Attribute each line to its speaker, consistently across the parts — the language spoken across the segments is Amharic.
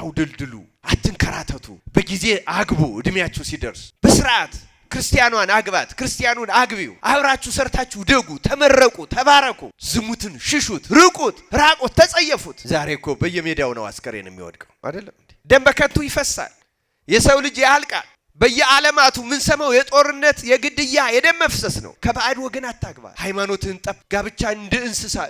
Speaker 1: አታውደልድሉ፣ አትንከራተቱ፣ በጊዜ አግቡ። እድሜያችሁ ሲደርስ በስርዓት ክርስቲያኗን አግባት፣ ክርስቲያኑን አግቢው። አብራችሁ ሰርታችሁ ደጉ፣ ተመረቁ፣ ተባረኩ። ዝሙትን ሽሹት፣ ርቁት፣ ራቁት፣ ተጸየፉት። ዛሬ እኮ በየሜዳው ነው አስከሬን የሚወድቀው አይደለም እንዴ? ደም በከንቱ ይፈሳል፣ የሰው ልጅ ያልቃል። በየዓለማቱ ምን ሰማው የጦርነት የግድያ የደም መፍሰስ ነው። ከባዕድ ወገን አታግባ፣ ሃይማኖትህን ጠብቅ። ጋብቻ እንደ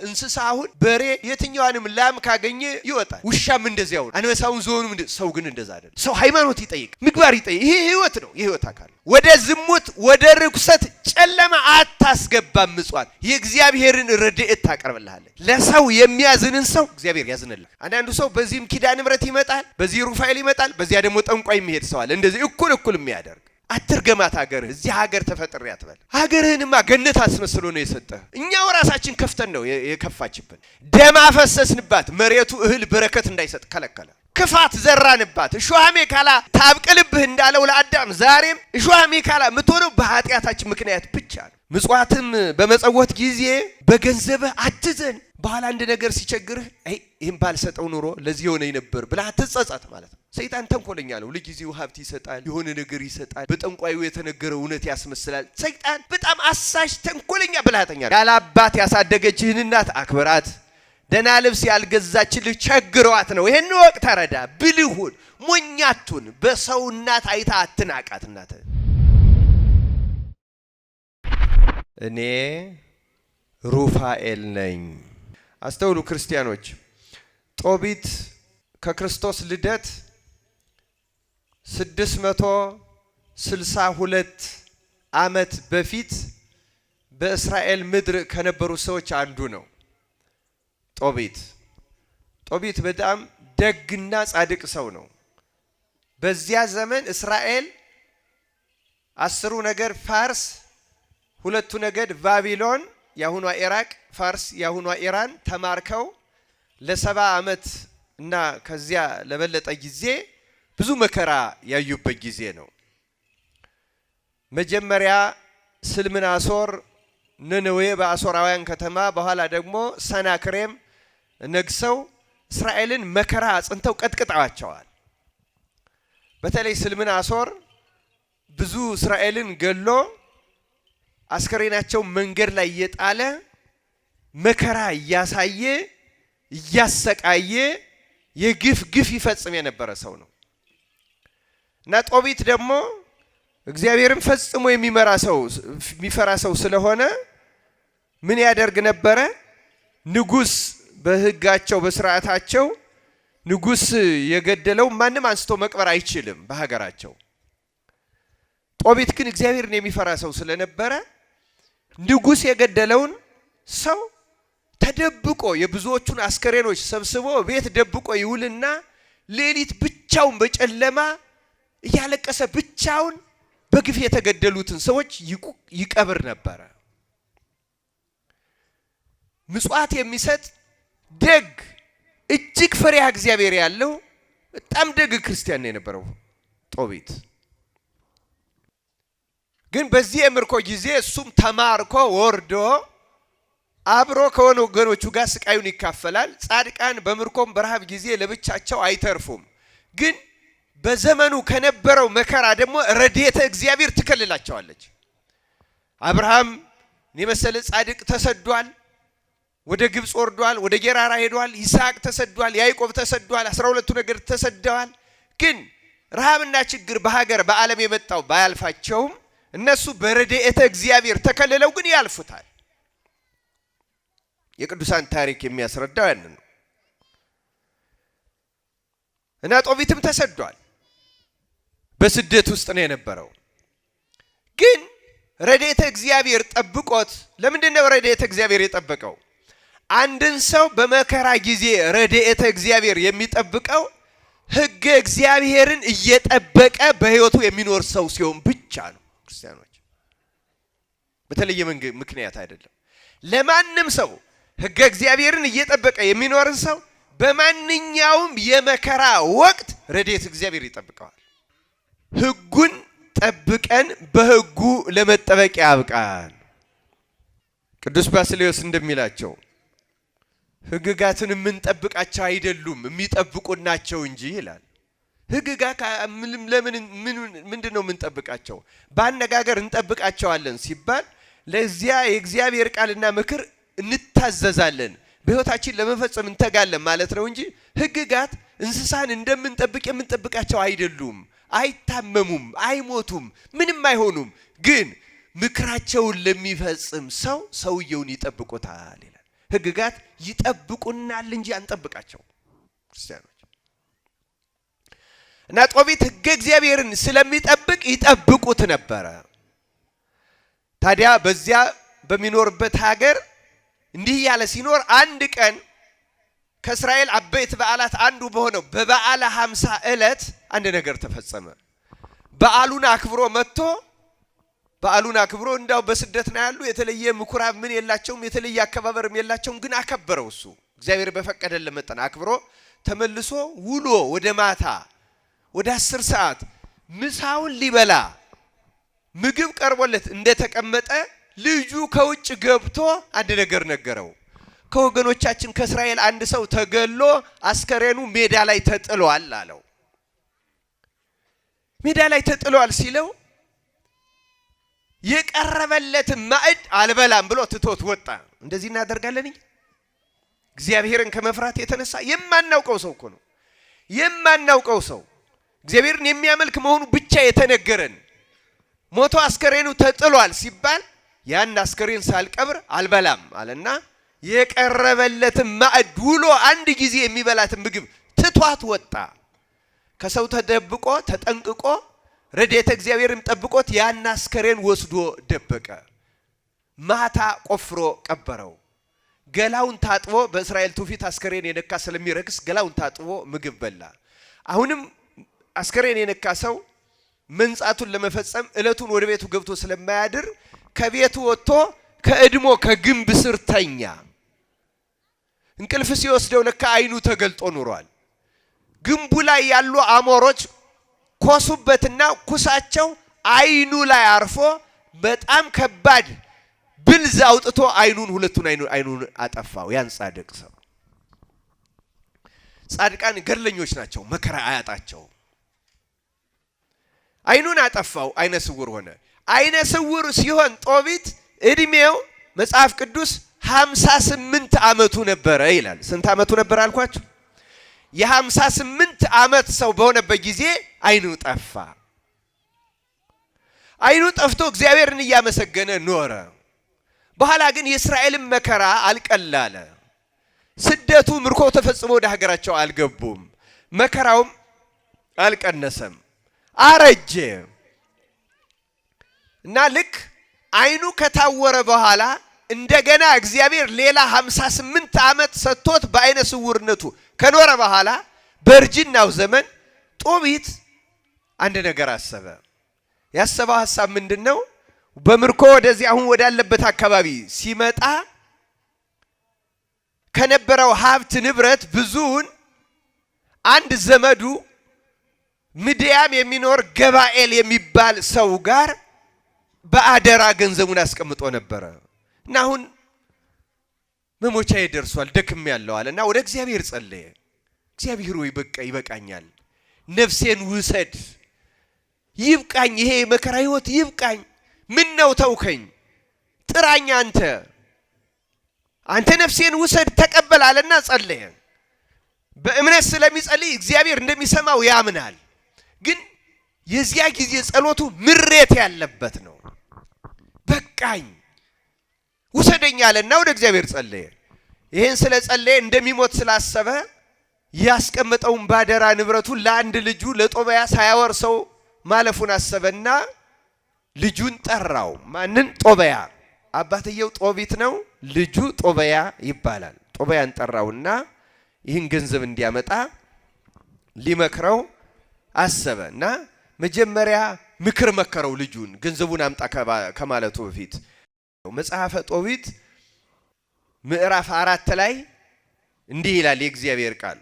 Speaker 1: እንስሳ አሁን በሬ የትኛዋንም ላም ካገኘ ይወጣል፣ ውሻም እንደዚያው ነው፣ አንበሳውን ዝሆኑም። ሰው ግን እንደዛ አይደለም። ሰው ሃይማኖት ይጠይቅ፣ ምግባር ይጠይቅ። ይሄ ህይወት ነው፣ የህይወት አካል። ወደ ዝሙት ወደ ርኩሰት ጨለማ አታስገባም። ምጽዋት የእግዚአብሔርን ረድኤት ታቀርብልሃለች። ለሰው የሚያዝንን ሰው እግዚአብሔር ያዝንልህ። አንዳንዱ ሰው በዚህም ኪዳነ ምሕረት ይመጣል፣ በዚህ ሩፋኤል ይመጣል፣ በዚያ ደግሞ ጠንቋይ የሚሄድ ሰው አለ። እንደዚህ እኩል የሚያደርግ አትርገማት። ሀገርህ እዚህ ሀገር ተፈጥሬ አትበል። ሀገርህንማ ገነት አስመስሎ ነው የሰጠህ። እኛው ራሳችን ከፍተን ነው የከፋችብን። ደም አፈሰስንባት፣ መሬቱ እህል በረከት እንዳይሰጥ ከለከለ። ክፋት ዘራንባት፣ እሾህ አሜከላ ታብቅልብህ እንዳለው ለአዳም ዛሬም እሾህ አሜከላ የምትሆነው በኃጢአታችን ምክንያት ብቻ ነው። ምጽዋትም በመጸወት ጊዜ በገንዘብህ አትዘን። በኋላ አንድ ነገር ሲቸግርህ ይህም ባልሰጠው ኑሮ ለዚህ የሆነ ነበር ብለህ አትጸጸት ማለት ነው። ሰይጣን ተንኮለኛ ነው። ለጊዜው ሀብት ይሰጣል፣ የሆነ ነገር ይሰጣል፣ በጠንቋዩ የተነገረው እውነት ያስመስላል። ሰይጣን በጣም አሳሽ ተንኮለኛ ብልሃተኛ ነው። ያለ አባት ያሳደገችህን እናት አክብራት። ደህና ልብስ ያልገዛችልህ ቸግሯት ነው። ይሄን ወቅት ተረዳ። ብልሁን ሞኛቱን በሰው እናት አይታ አትናቃት። እናት እኔ ሩፋኤል ነኝ። አስተውሉ ክርስቲያኖች። ጦቢት ከክርስቶስ ልደት 662 ዓመት በፊት በእስራኤል ምድር ከነበሩ ሰዎች አንዱ ነው። ጦቢት በጣም ደግና ጻድቅ ሰው ነው። በዚያ ዘመን እስራኤል 10ሩ ነገድ ፋርስ፣ 2ቱ ነገድ ባቢሎን ያሁኗ ኢራቅ፣ ፋርስ ያሁኗ ኢራን ተማርከው ለ70 ዓመት እና ከዚያ ለበለጠ ጊዜ ብዙ መከራ ያዩበት ጊዜ ነው። መጀመሪያ ስልምናሶር ነነዌ በአሶራውያን ከተማ፣ በኋላ ደግሞ ሰናክሬም ነግሰው እስራኤልን መከራ አጽንተው ቀጥቅጠዋቸዋል። በተለይ ስልምናሶር ብዙ እስራኤልን ገሎ አስከሬናቸው መንገድ ላይ እየጣለ መከራ እያሳየ እያሰቃየ የግፍ ይፈጽም የነበረ ሰው ነው እና ጦቢት ደግሞ እግዚአብሔርን ፈጽሞ የሚፈራ ሰው ስለሆነ ምን ያደርግ ነበረ? ንጉስ በህጋቸው በስርዓታቸው ንጉስ የገደለው ማንም አንስቶ መቅበር አይችልም በሀገራቸው። ጦቢት ግን እግዚአብሔርን የሚፈራ ሰው ስለነበረ ንጉስ የገደለውን ሰው ተደብቆ የብዙዎቹን አስከሬኖች ሰብስቦ ቤት ደብቆ ይውልና ሌሊት ብቻውን በጨለማ እያለቀሰ ብቻውን በግፍ የተገደሉትን ሰዎች ይቀብር ነበረ። ምጽዋት የሚሰጥ ደግ እጅግ ፈሪሃ እግዚአብሔር ያለው በጣም ደግ ክርስቲያን ነው የነበረው ጦቢት። ግን በዚህ የምርኮ ጊዜ እሱም ተማርኮ ወርዶ አብሮ ከሆነ ወገኖቹ ጋር ስቃዩን ይካፈላል። ጻድቃን በምርኮም በረሃብ ጊዜ ለብቻቸው አይተርፉም። ግን በዘመኑ ከነበረው መከራ ደግሞ ረድኤተ እግዚአብሔር ትከልላቸዋለች። አብርሃም የመሰለ ጻድቅ ተሰዷል፣ ወደ ግብጽ ወርዷል፣ ወደ ጌራራ ሄዷል። ይስሐቅ ተሰዷል፣ ያዕቆብ ተሰዷል፣ 12ቱ ነገድ ተሰደዋል። ግን ረሃብና ችግር በሀገር በዓለም የመጣው ባያልፋቸውም እነሱ በረድኤተ እግዚአብሔር ተከልለው ግን ያልፉታል። የቅዱሳን ታሪክ የሚያስረዳው ያንን ነው። እና ጦቢትም ተሰዷል፣ በስደት ውስጥ ነው የነበረው። ግን ረድኤተ እግዚአብሔር ጠብቆት። ለምንድነው ረድኤተ እግዚአብሔር የጠበቀው? አንድን ሰው በመከራ ጊዜ ረድኤተ እግዚአብሔር የሚጠብቀው ሕገ እግዚአብሔርን እየጠበቀ በሕይወቱ የሚኖር ሰው ሲሆን ብቻ ነው። ክርስቲያኖች በተለየ ምክንያት አይደለም። ለማንም ሰው ሕገ እግዚአብሔርን እየጠበቀ የሚኖርን ሰው በማንኛውም የመከራ ወቅት ረድኤተ እግዚአብሔር ይጠብቀዋል። ሕጉን ጠብቀን በሕጉ ለመጠበቅ ያብቃን። ቅዱስ ባስልዮስ እንደሚላቸው ሕግጋትን የምንጠብቃቸው አይደሉም የሚጠብቁን ናቸው እንጂ ይላል። ሕግጋት ለምን ምንድነው የምንጠብቃቸው? በአነጋገር እንጠብቃቸዋለን ሲባል ለዚያ የእግዚአብሔር ቃልና ምክር እንታዘዛለን፣ በህይወታችን ለመፈጸም እንተጋለን ማለት ነው እንጂ ሕግጋት እንስሳን እንደምንጠብቅ የምንጠብቃቸው አይደሉም። አይታመሙም፣ አይሞቱም፣ ምንም አይሆኑም። ግን ምክራቸውን ለሚፈጽም ሰው ሰውየውን ይጠብቁታል ይላል። ሕግጋት ይጠብቁናል እንጂ አንጠብቃቸው ክርስቲያኖች። እና ጦቢት ሕገ እግዚአብሔርን ስለሚጠብቅ ይጠብቁት ነበረ። ታዲያ በዚያ በሚኖርበት ሀገር እንዲህ ያለ ሲኖር አንድ ቀን ከእስራኤል አበይት በዓላት አንዱ በሆነው በበዓለ 50 ዕለት አንድ ነገር ተፈጸመ። በዓሉን አክብሮ መጥቶ በዓሉን አክብሮ እንዳው በስደት ነው ያሉ የተለየ ምኩራብ ምን የላቸውም፣ የተለየ አከባበርም የላቸውም። ግን አከበረው እሱ እግዚአብሔር በፈቀደለት መጠን አክብሮ ተመልሶ ውሎ ወደ ማታ ወደ 10 ሰዓት ምሳውን ሊበላ ምግብ ቀርቦለት እንደተቀመጠ ልጁ ከውጭ ገብቶ አንድ ነገር ነገረው። ከወገኖቻችን ከእስራኤል አንድ ሰው ተገሎ አስከሬኑ ሜዳ ላይ ተጥሏል አለው። ሜዳ ላይ ተጥሏል ሲለው የቀረበለት ማዕድ አልበላም ብሎ ትቶት ወጣ። እንደዚህ እናደርጋለን እኛ እግዚአብሔርን ከመፍራት የተነሳ። የማናውቀው ሰው እኮ ነው የማናውቀው ሰው እግዚአብሔርን የሚያመልክ መሆኑ ብቻ የተነገረን ሞቶ አስከሬኑ ተጥሏል ሲባል ያን አስከሬን ሳልቀብር አልበላም አለና የቀረበለትን ማዕድ ውሎ አንድ ጊዜ የሚበላትን ምግብ ትቷት ወጣ። ከሰው ተደብቆ ተጠንቅቆ ረድኤተ እግዚአብሔርን ጠብቆት ያን አስከሬን ወስዶ ደበቀ። ማታ ቆፍሮ ቀበረው። ገላውን ታጥቦ በእስራኤል ትውፊት አስከሬን የነካ ስለሚረክስ ገላውን ታጥቦ ምግብ በላ። አሁንም አስከሬን የነካ ሰው መንጻቱን ለመፈጸም እለቱን ወደ ቤቱ ገብቶ ስለማያድር ከቤቱ ወጥቶ ከእድሞ ከግንብ ስር ተኛ። እንቅልፍ ሲወስደው ለካ አይኑ ተገልጦ ኑሯል። ግንቡ ላይ ያሉ አሞሮች ኮሱበትና ኩሳቸው አይኑ ላይ አርፎ በጣም ከባድ ብልዝ አውጥቶ አይኑን ሁለቱን አይኑን አጠፋው። ያን ጻድቅ ሰው ጻድቃን ገድለኞች ናቸው፣ መከራ አያጣቸው። አይኑን አጠፋው፣ አይነ ስውር ሆነ። አይነ ስውር ሲሆን ጦቢት እድሜው መጽሐፍ ቅዱስ 58 ዓመቱ ነበረ ይላል። ስንት ዓመቱ ነበር አልኳችሁ? የ58 ዓመት ሰው በሆነበት ጊዜ አይኑ ጠፋ። አይኑ ጠፍቶ እግዚአብሔርን እያመሰገነ ኖረ። በኋላ ግን የእስራኤልን መከራ አልቀላለ። ስደቱ ምርኮ ተፈጽሞ ወደ ሀገራቸው አልገቡም። መከራውም አልቀነሰም። አረጀ እና ልክ አይኑ ከታወረ በኋላ እንደገና እግዚአብሔር ሌላ 58 ዓመት ሰጥቶት በአይነ ስውርነቱ ከኖረ በኋላ በእርጅናው ዘመን ጦቢት አንድ ነገር አሰበ። ያሰበው ሐሳብ ምንድነው? በምርኮ ወደዚህ አሁን ወዳለበት አካባቢ ሲመጣ ከነበረው ሀብት ንብረት ብዙውን አንድ ዘመዱ ምድያም የሚኖር ገባኤል የሚባል ሰው ጋር በአደራ ገንዘቡን አስቀምጦ ነበረ እና አሁን መሞቻዬ ደርሷል ደክም ያለው አለና ወደ እግዚአብሔር ጸለየ። እግዚአብሔር ሆይ በቃ ይበቃኛል፣ ነፍሴን ውሰድ፣ ይብቃኝ፣ ይሄ መከራ ህይወት ይብቃኝ፣ ምን ነው ተውከኝ፣ ጥራኝ፣ አንተ ነፍሴን ውሰድ ተቀበል አለና ጸለየ። በእምነት ስለሚጸልይ እግዚአብሔር እንደሚሰማው ያምናል። ግን የዚያ ጊዜ ጸሎቱ ምሬት ያለበት ነው። በቃኝ ውሰደኝ አለና ወደ እግዚአብሔር ጸለየ። ይሄን ስለ ጸለየ እንደሚሞት ስላሰበ ያስቀመጠውን ባደራ ንብረቱን ለአንድ ልጁ ለጦቢያ ሳያወርሰው ማለፉን አሰበና ልጁን ጠራው። ማንን? ጦቢያ። አባትየው ጦቢት ነው፣ ልጁ ጦቢያ ይባላል። ጦቢያን ጠራውና ይህን ገንዘብ እንዲያመጣ ሊመክረው አሰበና መጀመሪያ ምክር መከረው ልጁን ገንዘቡን አምጣ ከማለቱ በፊት። መጽሐፈ ጦቢት ምዕራፍ 4 ላይ እንዲህ ይላል የእግዚአብሔር ቃል።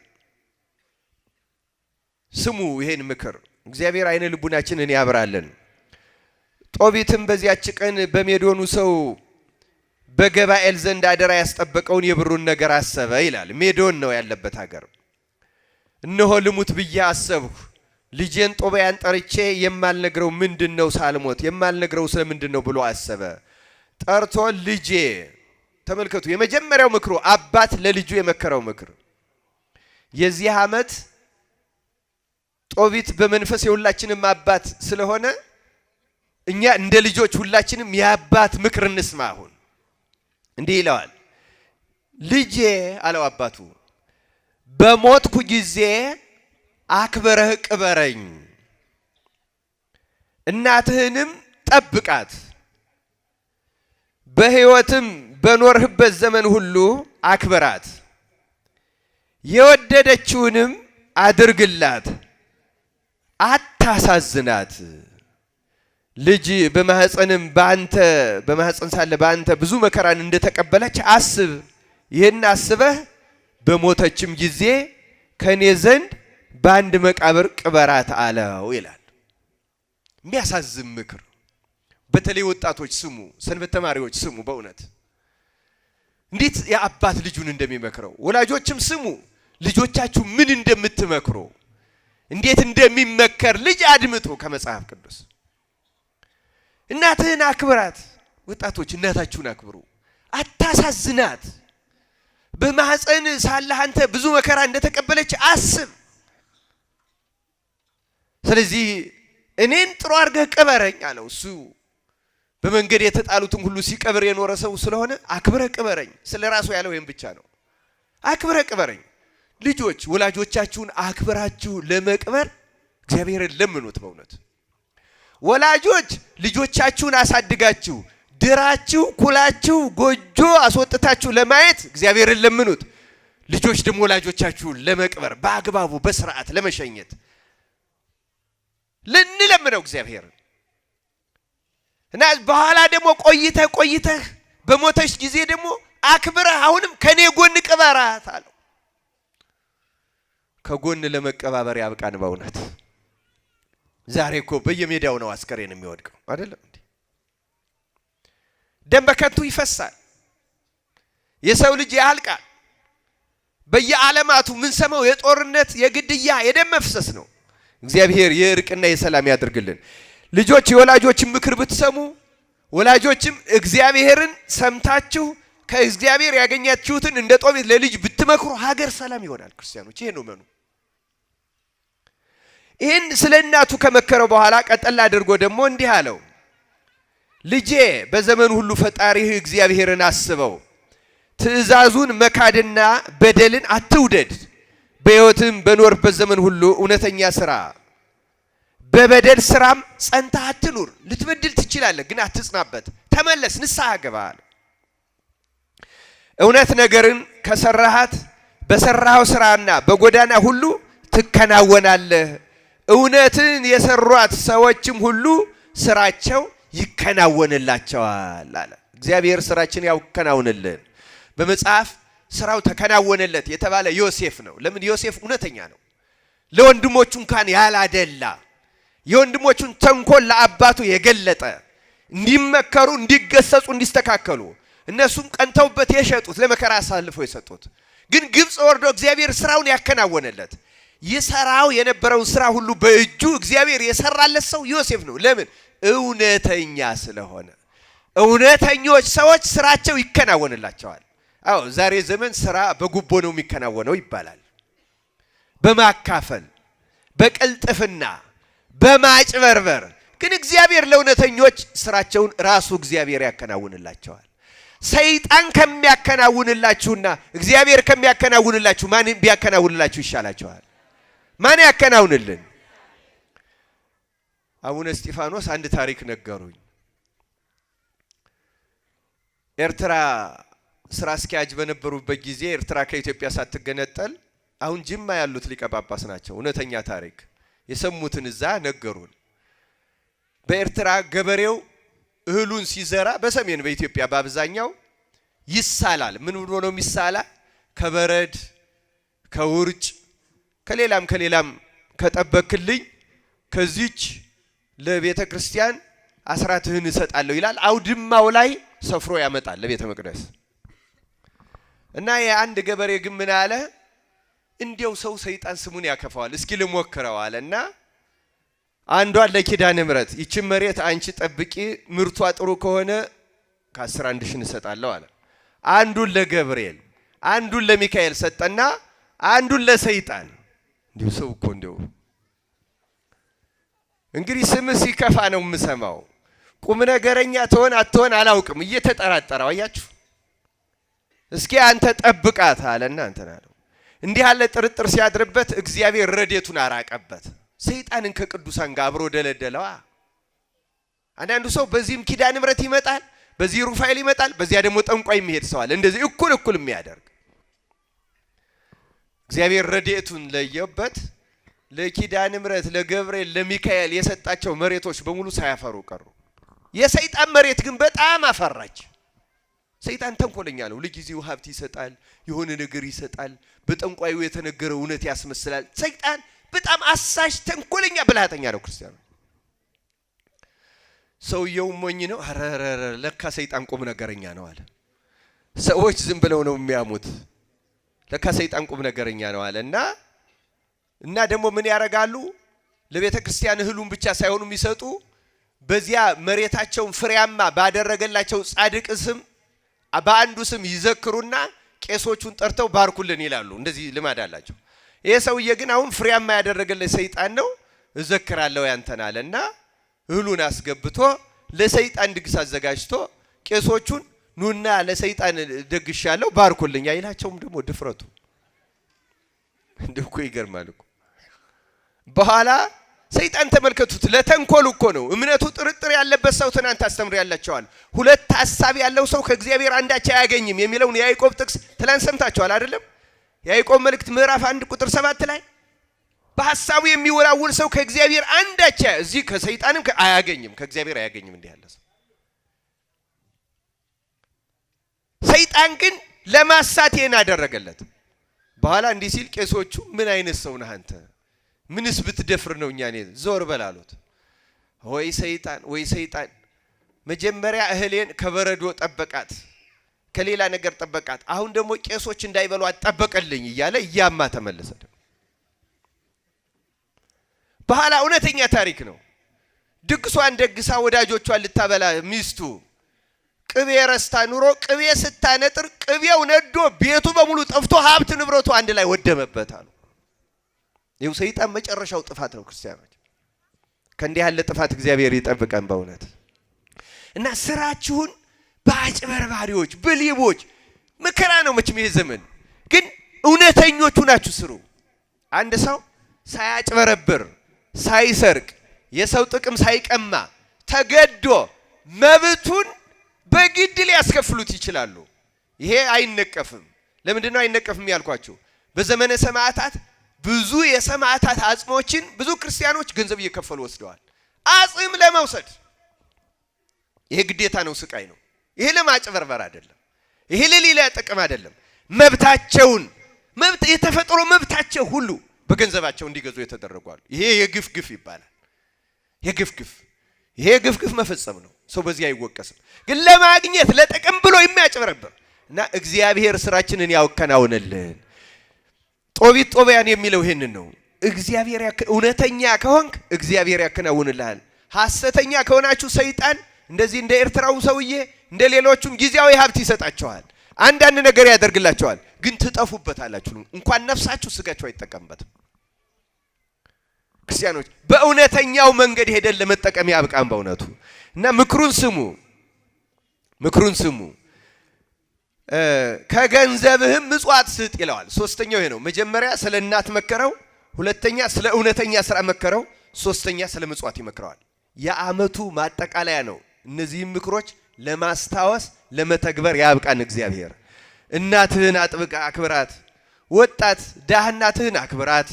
Speaker 1: ስሙ ይሄን ምክር፣ እግዚአብሔር አይነ ልቡናችንን ያብራልን። ጦቢትም በዚያች ቀን በሜዶኑ ሰው በገባኤል ዘንድ አደራ ያስጠበቀውን የብሩን ነገር አሰበ ይላል። ሜዶን ነው ያለበት ሀገር። እነሆ ልሙት ብዬ አሰብሁ፣ ልጄን ጦቢያን ጠርቼ የማልነግረው ምንድነው ሳልሞት የማልነግረው ስለምንድነው ብሎ አሰበ። ጠርቶ ልጄ፣ ተመልከቱ የመጀመሪያው ምክሩ አባት ለልጁ የመከረው ምክር። የዚህ ዓመት ጦቢት በመንፈስ የሁላችንም አባት ስለሆነ እኛ እንደ ልጆች ሁላችንም የአባት ምክር እንስማ። አሁን እንዲህ ይለዋል፣ ልጄ አለው አባቱ፣ በሞትኩ ጊዜ አክብረህ ቅበረኝ፣ እናትህንም ጠብቃት፣ በሕይወትም በኖርህበት ዘመን ሁሉ አክብራት፣ የወደደችውንም አድርግላት፣ አታሳዝናት። ልጅ በማህፀንም በማህፀን ሳለ በአንተ ብዙ መከራን እንደተቀበለች አስብ። ይህን አስበህ በሞተችም ጊዜ ከኔ ዘንድ በአንድ መቃብር ቅበራት አለው ይላል። የሚያሳዝን ምክር። በተለይ ወጣቶች ስሙ፣ ሰንበት ተማሪዎች ስሙ። በእውነት እንዴት የአባት ልጁን እንደሚመክረው ወላጆችም ስሙ። ልጆቻችሁ ምን እንደምትመክሩ እንዴት እንደሚመከር ልጅ አድምጡ ከመጽሐፍ ቅዱስ። እናትህን አክብራት። ወጣቶች እናታችሁን አክብሩ፣ አታሳዝናት። በማህፀን ሳለህ አንተ ብዙ መከራ እንደተቀበለች አስብ። ስለዚህ እኔን ጥሩ አድርገህ ቅበረኝ አለው። እሱ በመንገድ የተጣሉትን ሁሉ ሲቀብር የኖረ ሰው ስለሆነ አክብረህ ቅበረኝ። ስለ ራሱ ያለው ይሄን ብቻ ነው። አክብረህ ቅበረኝ። ልጆች ወላጆቻችሁን አክብራችሁ ለመቅበር እግዚአብሔርን ለምኑት። በእውነት ወላጆች ልጆቻችሁን አሳድጋችሁ ድራችሁ ኩላችሁ ጎጆ አስወጥታችሁ ለማየት እግዚአብሔርን ለምኑት። ልጆች ደግሞ ወላጆቻችሁን ለመቅበር በአግባቡ በስርዓት ለመሸኘት ለንለምነው እግዚአብሔርን እና በኋላ ደግሞ ቆይተህ በሞተሽ ጊዜ ደግሞ አክብረህ አሁንም ከኔ ጎን ቅበራት አለው። ከጎን ለመቀባበር ያብቃን በእውነት። ዛሬ እኮ በየሜዳው ነው አስከሬን የሚወድቀው አይደለም እንዴ? ደም በከንቱ ይፈሳል። የሰው ልጅ ያልቃል። በየዓለማቱ ምን ሰማው የጦርነት የግድያ የደም መፍሰስ ነው። እግዚአብሔር የእርቅና የሰላም ያድርግልን። ልጆች የወላጆችን ምክር ብትሰሙ፣ ወላጆችም እግዚአብሔርን ሰምታችሁ ከእግዚአብሔር ያገኛችሁትን እንደ ጦቢት ለልጅ ብትመክሩ ሀገር ሰላም ይሆናል። ክርስቲያኖች ይሄ ነው መኑ። ይህን ስለ እናቱ ከመከረው በኋላ ቀጠል አድርጎ ደግሞ እንዲህ አለው፣ ልጄ በዘመኑ ሁሉ ፈጣሪህ እግዚአብሔርን አስበው፣ ትእዛዙን መካድና በደልን አትውደድ። በሕይወትም በኖርበት ዘመን ሁሉ እውነተኛ ስራ፣ በበደል ስራም ጸንተህ አትኑር። ልትበድል ትችላለህ፣ ግን አትጽናበት። ተመለስ፣ ንስሐ ግባ። እውነት ነገርን ከሰራሃት በሰራው ስራና በጎዳና ሁሉ ትከናወናለህ። እውነትን የሰሯት ሰዎችም ሁሉ ስራቸው ይከናወንላቸዋል አለ። እግዚአብሔር ስራችን ያከናውንልን። በመጽሐፍ ስራው ተከናወነለት የተባለ ዮሴፍ ነው። ለምን? ዮሴፍ እውነተኛ ነው። ለወንድሞቹ እንኳን ያላደላ፣ የወንድሞቹን ተንኮል ለአባቱ የገለጠ፣ እንዲመከሩ፣ እንዲገሰጹ፣ እንዲስተካከሉ እነሱም ቀንተውበት የሸጡት ለመከራ አሳልፈው የሰጡት ግን ግብፅ ወርዶ እግዚአብሔር ስራውን ያከናወነለት። ይሰራው የነበረውን ስራ ሁሉ በእጁ እግዚአብሔር የሰራለት ሰው ዮሴፍ ነው። ለምን? እውነተኛ ስለሆነ። እውነተኞች ሰዎች ስራቸው ይከናወንላቸዋል። አዎ ዛሬ ዘመን ስራ በጉቦ ነው የሚከናወነው ይባላል። በማካፈል፣ በቅልጥፍና፣ በማጭበርበር። ግን እግዚአብሔር ለእውነተኞች ስራቸውን ራሱ እግዚአብሔር ያከናውንላቸዋል። ሰይጣን ከሚያከናውንላችሁና እግዚአብሔር ከሚያከናውንላችሁ ማን ቢያከናውንላችሁ ይሻላችኋል? ማን ያከናውንልን? አቡነ እስጢፋኖስ አንድ ታሪክ ነገሩኝ። ኤርትራ ስራ አስኪያጅ በነበሩበት ጊዜ ኤርትራ ከኢትዮጵያ ሳትገነጠል አሁን ጅማ ያሉት ሊቀ ጳጳስ ናቸው። እውነተኛ ታሪክ የሰሙትን እዛ ነገሩን። በኤርትራ ገበሬው እህሉን ሲዘራ በሰሜን በኢትዮጵያ በአብዛኛው ይሳላል። ምን ብሎ ነው የሚሳላ? ከበረድ፣ ከውርጭ፣ ከሌላም ከጠበክልኝ ከዚች ለቤተ ክርስቲያን አስራትህን እሰጣለሁ ይላል። አውድማው ላይ ሰፍሮ ያመጣል ለቤተ መቅደስ። እና የአንድ ገበሬ ግን ምን አለ? እንዲያው ሰው ሰይጣን ስሙን ያከፋዋል፣ እስኪ ልሞክረው አለና አንዷን ለኪዳነ ምሕረት ይችን መሬት አንቺ ጠብቂ፣ ምርቷ ጥሩ ከሆነ ከ10 1 ሺህ እንሰጣለሁ አለ። አንዱን ለገብርኤል አንዱን ለሚካኤል ሰጠና አንዱን ለሰይጣን። እንዲሁ ሰው እኮ እንዲሁ እንግዲህ ስም ሲከፋ ነው የምሰማው። ቁም ነገረኛ ትሆን አትሆን አላውቅም፣ እየተጠራጠረው አያችሁ። እስኪ አንተ ጠብቃት አለና እንተና ነው። እንዲህ ያለ ጥርጥር ሲያድርበት እግዚአብሔር ረድኤቱን አራቀበት። ሰይጣንን ከቅዱሳን ጋር አብሮ ደለደለዋ። አንዳንዱ ሰው በዚህም ኪዳነ ምሕረት ይመጣል፣ በዚህ ሩፋኤል ይመጣል፣ በዚያ ደግሞ ጠንቋይ የሚሄድ ሰው አለ። እንደዚህ እኩል የሚያደርግ እግዚአብሔር ረድኤቱን ለየበት። ለኪዳነ ምሕረት ለገብርኤል ለሚካኤል የሰጣቸው መሬቶች በሙሉ ሳያፈሩ ቀሩ። የሰይጣን መሬት ግን በጣም አፈራች። ሰይጣን ተንኮለኛ ነው። ለጊዜው ሀብት ይሰጣል፣ የሆነ ነገር ይሰጣል፣ በጠንቋዩ የተነገረው እውነት ያስመስላል። ሰይጣን በጣም አሳሽ ተንኮለኛ ብልሃተኛ ነው። ክርስቲያኑ ሰውየው ሞኝ ነው። አረረረ ለካ ሰይጣን ቁም ነገረኛ ነው አለ። ሰዎች ዝም ብለው ነው የሚያሙት፣ ለካ ሰይጣን ቁም ነገረኛ ነው አለ። እና ደግሞ ምን ያደርጋሉ? ለቤተ ክርስቲያን እህሉን ብቻ ሳይሆኑ የሚሰጡ በዚያ መሬታቸውን ፍሬያማ ባደረገላቸው ጻድቅ ስም በአንዱ ስም ይዘክሩና ቄሶቹን ጠርተው ባርኩልን ይላሉ። እንደዚህ ልማድ አላቸው። ይሄ ሰውዬ ግን አሁን ፍሬያማ ያደረገለት ሰይጣን ነው። እዘክራለሁ ያንተን አለና እህሉን አስገብቶ ለሰይጣን ድግስ አዘጋጅቶ ቄሶቹን ኑና ለሰይጣን ደግሻለሁ ባርኩልኝ አይላቸውም። ደግሞ ድፍረቱ እንደው እኮ ይገርማል እኮ። በኋላ ሰይጣን ተመልከቱት፣ ለተንኮል እኮ ነው። እምነቱ ጥርጥር ያለበት ሰው ትናንት አስተምር ያላቸዋል። ሁለት ሐሳብ ያለው ሰው ከእግዚአብሔር አንዳች አያገኝም የሚለውን የያዕቆብ ጥቅስ ትላንት ሰምታችኋል አይደለም? የያዕቆብ መልእክት ምዕራፍ 1 ቁጥር 7 ላይ በሐሳቡ የሚወላውል ሰው ከእግዚአብሔር አንዳች እዚህ ከሰይጣንም አያገኝም፣ ከእግዚአብሔር አያገኝም እንዲህ ያለ ሰው። ሰይጣን ግን ለማሳት ይሄን አደረገለት። በኋላ እንዲህ ሲል ቄሶቹ ምን አይነት ሰው ነህ አንተ? ምንስ ብትደፍር ነው እኛን ዞር በላሉት። ወይ ሰይጣን መጀመሪያ እህሌን ከበረዶ ጠበቃት፣ ከሌላ ነገር ጠበቃት፣ አሁን ደግሞ ቄሶች እንዳይበሉ አጠበቀልኝ እያለ እያማ ተመለሰ። በኋላ እውነተኛ ታሪክ ነው። ድግሷን ደግሳ ወዳጆቿን ልታበላ ሚስቱ ቅቤ ረስታ ኑሮ ቅቤ ስታነጥር ቅቤው ነዶ ቤቱ በሙሉ ጠፍቶ ሀብት ንብረቱ አንድ ላይ ወደመበት አሉ። ይኸው ሰይጣን መጨረሻው ጥፋት ነው። ክርስቲያኖች ከእንዲህ ያለ ጥፋት እግዚአብሔር ይጠብቀን በእውነት። እና ስራችሁን በአጭበርባሪዎች በሌቦች መከራ ነው መቼም ይሄ ዘመን፣ ግን እውነተኞቹ ናችሁ ስሩ። አንድ ሰው ሳያጭበረብር ሳይሰርቅ የሰው ጥቅም ሳይቀማ ተገዶ መብቱን በግድ ሊያስከፍሉት ይችላሉ። ይሄ አይነቀፍም። ለምንድን ነው አይነቀፍም ያልኳችሁ? በዘመነ ሰማዕታት ብዙ የሰማዕታት አጽሞችን ብዙ ክርስቲያኖች ገንዘብ እየከፈሉ ወስደዋል። አጽም ለመውሰድ ይሄ ግዴታ ነው፣ ስቃይ ነው። ይሄ ለማጭበርበር አይደለም፣ ይሄ ለሌላ ጥቅም አይደለም። መብታቸውን የተፈጥሮ መብታቸው ሁሉ በገንዘባቸው እንዲገዙ የተደረጓሉ። ይሄ የግፍ ግፍ ይባላል። ይሄ ግፍ መፈጸም ነው። ሰው በዚህ አይወቀስም። ግን ለማግኘት ለጥቅም ብሎ የሚያጭበረብር እና እግዚአብሔር ስራችንን ያከናውንልን። ጦቢት ጦቢያን የሚለው ይሄንን ነው። እግዚአብሔር እውነተኛ ከሆንክ እግዚአብሔር ያከናውንልሃል። ሐሰተኛ ከሆናችሁ ሰይጣን እንደዚህ እንደ ኤርትራው ሰውዬ እንደ ሌሎቹም ጊዜያዊ ሀብት ይሰጣቸዋል፣ አንዳንድ ነገር ያደርግላቸዋል። ግን ትጠፉበታላችሁ። እንኳን ነፍሳችሁ ስጋችሁ አይጠቀምበትም። ክርስቲያኖች በእውነተኛው መንገድ ሄደን ለመጠቀም ያብቃን በእውነቱ። እና ምክሩን ስሙ ከገንዘብህም ምጽዋት ስጥ ይለዋል። ሶስተኛው ይሄ ነው። መጀመሪያ ስለ እናት መከረው፣ ሁለተኛ ስለ እውነተኛ ስራ መከረው፣ ሶስተኛ ስለ ምጽዋት ይመክረዋል። የዓመቱ ማጠቃለያ ነው። እነዚህም ምክሮች ለማስታወስ ለመተግበር ያብቃን እግዚአብሔር። እናትህን አጥብቃ አክብራት። ወጣት ደሃ እናትህን አክብራት።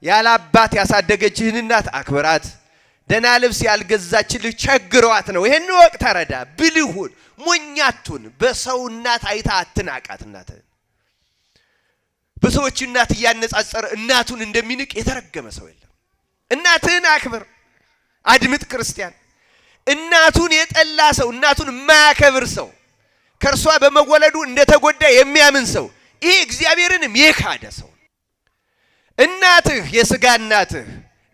Speaker 1: ያለ አባት ያሳደገችህን እናት አክብራት። ደህና ልብስ ያልገዛችልህ ቸግሯት ነው። ይሄን ወቅት ተረዳ። ብልሁን ሞኛቱን በሰው እናት አይታ አትናቃት። እናትህን በሰዎች እናት እያነጻጸረ እናቱን እንደሚንቅ የተረገመ ሰው የለም። እናትህን አክብር። አድምጥ ክርስቲያን፣ እናቱን የጠላ ሰው፣ እናቱን የማያከብር ሰው፣ ከእርሷ በመወለዱ እንደተጎዳ የሚያምን ሰው፣ ይሄ እግዚአብሔርንም የካደ ሰው። እናትህ የሥጋ እናትህ፣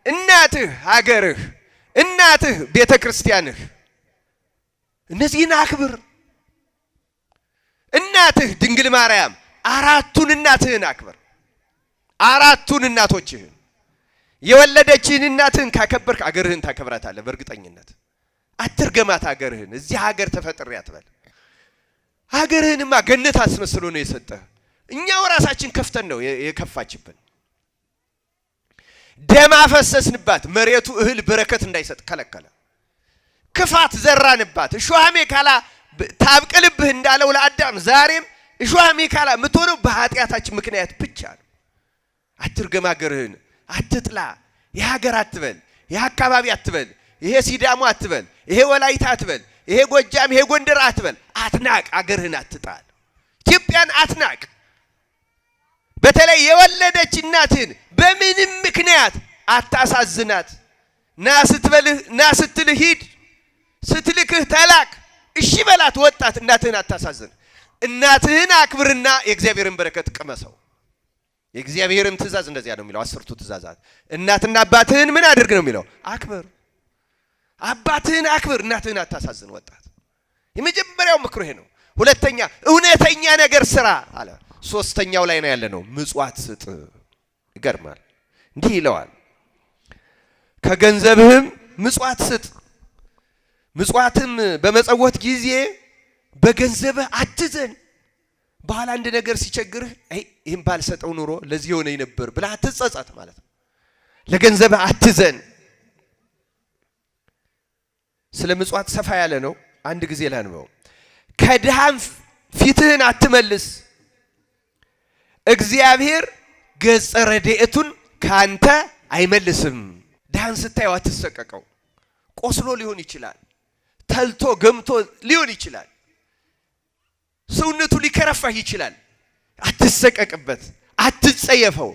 Speaker 1: እናትህ ሀገርህ፣ እናትህ ቤተ ክርስቲያንህ፣ እነዚህን አክብር። እናትህ ድንግል ማርያም፣ አራቱን እናትህን አክብር። አራቱን እናቶችህን የወለደችህን እናትህን ካከበርክ አገርህን ታከብራታለህ በእርግጠኝነት። አትርገማት አገርህን። እዚህ ሀገር ተፈጥሬ አትበል። ሀገርህንማ ገነት አስመስሎ ነው የሰጠህ። እኛው ራሳችን ከፍተን ነው የከፋችብን። ደም አፈሰስንባት፣ መሬቱ እህል በረከት እንዳይሰጥ ከለከለ። ክፋት ዘራንባት፣ እሾህ አሜከላ ታብቅልብህ እንዳለው ለአዳም ዛሬም እሾህ አሜከላ የምትሆነው በኃጢአታችን ምክንያት ብቻ ነው። አትርገም አገርህን፣ አትጥላ። ይሄ ሀገር አትበል፣ ይሄ አካባቢ አትበል፣ ይሄ ሲዳሞ አትበል፣ ይሄ ወላይታ አትበል፣ ይሄ ጎጃም፣ ይሄ ጎንደር አትበል። አትናቅ፣ አገርህን አትጣል፣ ኢትዮጵያን አትናቅ። በተለይ የወለደች እናትህን በምንም ምክንያት አታሳዝናት። ና ስትበልህ ና ስትልህ ሂድ፣ ስትልክህ ተላክ፣ እሺ በላት። ወጣት እናትህን አታሳዝን። እናትህን አክብርና የእግዚአብሔርን በረከት ቅመሰው። የእግዚአብሔርም ትእዛዝ እንደዚያ ነው የሚለው፣ 10ቱ ትእዛዛት። እናትና አባትህን ምን አድርግ ነው የሚለው? አክብር። አባትህን አክብር፣ እናትህን አታሳዝን። ወጣት የመጀመሪያው ምክሩ ይሄ ነው። ሁለተኛ እውነተኛ ነገር ስራ አለ። ሶስተኛው ላይ ነው ያለ ነው፣ ምጽዋት ስጥ። ይገርማል። እንዲህ ይለዋል፣ ከገንዘብህም ምጽዋት ስጥ። ምጽዋትም በመጸወት ጊዜ በገንዘብህ አትዘን። በኋላ አንድ ነገር ሲቸግርህ ይህን ባልሰጠው ኑሮ ለዚህ ሆነኝ ነበር ብለህ አትጸጸት ማለት ነው። ለገንዘብህ አትዘን። ስለ ምጽዋት ሰፋ ያለ ነው። አንድ ጊዜ ላንበው። ከድሃም ፊትህን አትመልስ፣ እግዚአብሔር ገጸ ረድኤቱን ካንተ አይመልስም። ድሃን ስታየው አትሰቀቀው። ቆስሎ ሊሆን ይችላል፣ ተልቶ ገምቶ ሊሆን ይችላል፣ ሰውነቱ ሊከረፋህ ይችላል። አትሰቀቅበት፣ አትጸየፈው።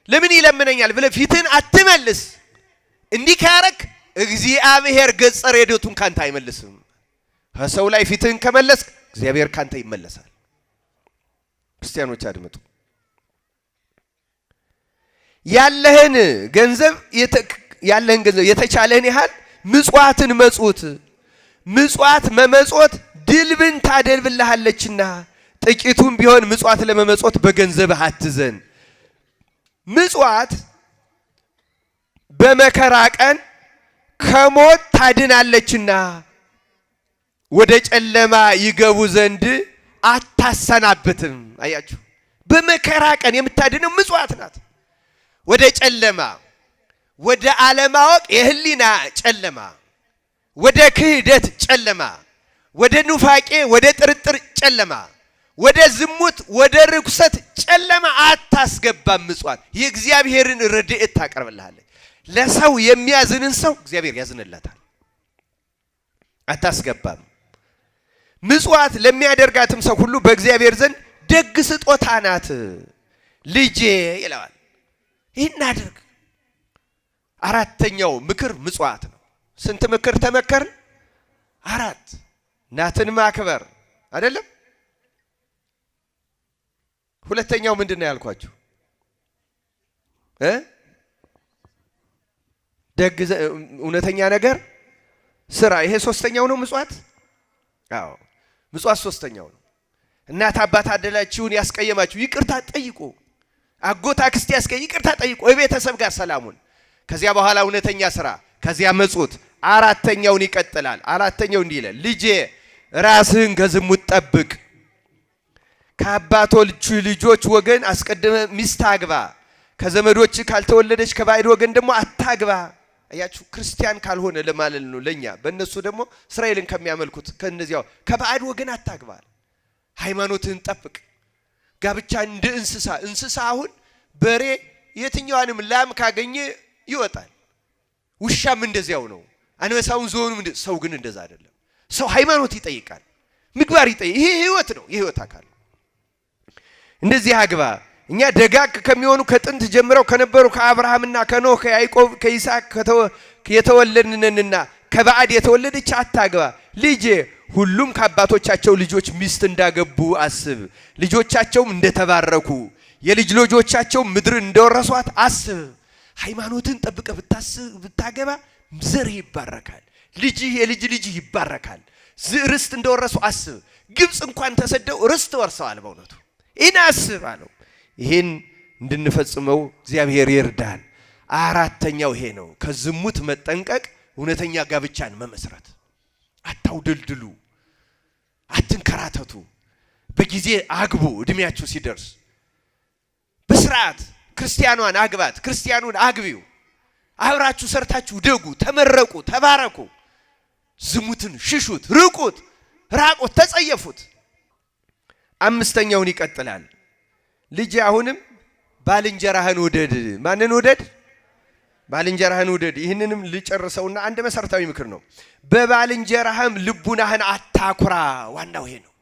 Speaker 1: ለምን ይለምነኛል ብለህ ፊትህን አትመልስ። እንዲህ ካረክ እግዚአብሔር ገጸ ረድኤቱን ካንተ አይመልስም። ከሰው ላይ ፊትህን ከመለስክ እግዚአብሔር ካንተ ይመለሳል። ክርስቲያኖች አድምጡ። ያለህን ገንዘብ የተቻለህን ያህል ምጽዋትን መጽውት። ምጽዋት መመጽወት ድልብን ታደልብልሃለችና ጥቂቱም ቢሆን ምጽዋት ለመመጽወት በገንዘብህ አትዘን። ምጽዋት በመከራ ቀን ከሞት ታድናለችና ወደ ጨለማ ይገቡ ዘንድ አታሰናብትም። አያችሁ፣ በመከራ ቀን የምታድነው ምጽዋት ናት። ወደ ጨለማ፣ ወደ አለማወቅ የህሊና ጨለማ፣ ወደ ክህደት ጨለማ፣ ወደ ኑፋቄ፣ ወደ ጥርጥር ጨለማ፣ ወደ ዝሙት፣ ወደ ርኩሰት ጨለማ አታስገባም። ምጽዋት የእግዚአብሔርን ረድኤት ታቀርብልሃለች። ለሰው የሚያዝንን ሰው እግዚአብሔር ያዝንለታል። አታስገባም። ምጽዋት ለሚያደርጋትም ሰው ሁሉ በእግዚአብሔር ዘንድ ደግ ስጦታ ናት። ልጄ ይለዋል፣ ይህን አድርግ። አራተኛው ምክር ምጽዋት ነው። ስንት ምክር ተመከርን? 4። እናትን ማክበር አይደለም? ሁለተኛው ምንድን ነው ያልኳችሁ? ደግ እውነተኛ ነገር ስራ። ይሄ ሶስተኛው ነው ምጽዋት። አዎ ምጽዋት ሶስተኛው ነው። እናት አባት አደላችሁን ያስቀየማችሁ ይቅርታ ጠይቁ። አጎት አክስት ይቅርታ ጠይቁ። የቤተሰብ ጋር ሰላሙን። ከዚያ በኋላ እውነተኛ ስራ፣ ከዚያ መጽውት። አራተኛውን ይቀጥላል። አራተኛው እንዲህ ይላል፣ ልጄ ራስህን ከዝሙት ጠብቅ። ከአባቶች ልጆች ወገን አስቀድመ ሚስት አግባ። ከዘመዶች ካልተወለደች ከባዕድ ወገን ደግሞ አታግባ። አያችሁ፣ ክርስቲያን ካልሆነ ለማለት ነው ለኛ። በእነሱ ደግሞ እስራኤልን ከሚያመልኩት ከነዚያው ከባዕድ ወገን አታግባ። ሃይማኖትህን ጠብቅ። ጋብቻ እንደ እንስሳ አሁን በሬ የትኛዋንም ላም ካገኘ ይወጣል። ውሻም እንደዚያው ነው። አንበሳውን ዝሆኑም ሰው ግን እንደዛ አይደለም። ሰው ሃይማኖት ይጠይቃል፣ ምግባር ይጠይቃል። ይሄ ህይወት ነው፣ የህይወት አካል ነው። እንደዚህ አግባ። እኛ ደጋግ ከሚሆኑ ከጥንት ጀምረው ከነበሩ ከአብርሃምና ከኖህ ከያዕቆብ ከይስሐቅ የተወለድንና ከባዕድ የተወለደች አታግባ። ልጄ ሁሉም ከአባቶቻቸው ልጆች ሚስት እንዳገቡ አስብ። ልጆቻቸውም እንደተባረኩ የልጅ ልጆቻቸው ምድር እንደወረሷት አስብ። ሃይማኖትን ጠብቀ ብታገባ ዘር ይባረካል። ልጅህ የልጅ ልጅ ይባረካል። ርስት እንደወረሱ አስብ። ግብጽ እንኳን ተሰደው ርስት ወርሰዋል። በእውነቱ ይህን አስብ አለው። ይህን እንድንፈጽመው እግዚአብሔር ይርዳን። አራተኛው ይሄ ነው፣ ከዝሙት መጠንቀቅ፣ እውነተኛ ጋብቻን መመስረት። አታውደልድሉ፣ አትንከራተቱ። በጊዜ አግቡ። እድሜያችሁ ሲደርስ በስርዓት ክርስቲያኗን አግባት፣ ክርስቲያኑን አግቢው። አብራችሁ ሰርታችሁ ደጉ፣ ተመረቁ፣ ተባረኩ። ዝሙትን ሽሹት፣ ርቁት፣ ራቁት፣ ተጸየፉት። አምስተኛውን ይቀጥላል። ልጅ አሁንም ባልንጀራህን ውደድ። ማንን ውደድ? ባልንጀራህን ውደድ። ይህንንም ልጨርሰውና አንድ መሰረታዊ ምክር ነው። በባልንጀራህም ልቡናህን አታኩራ። ዋናው ይሄ ነው።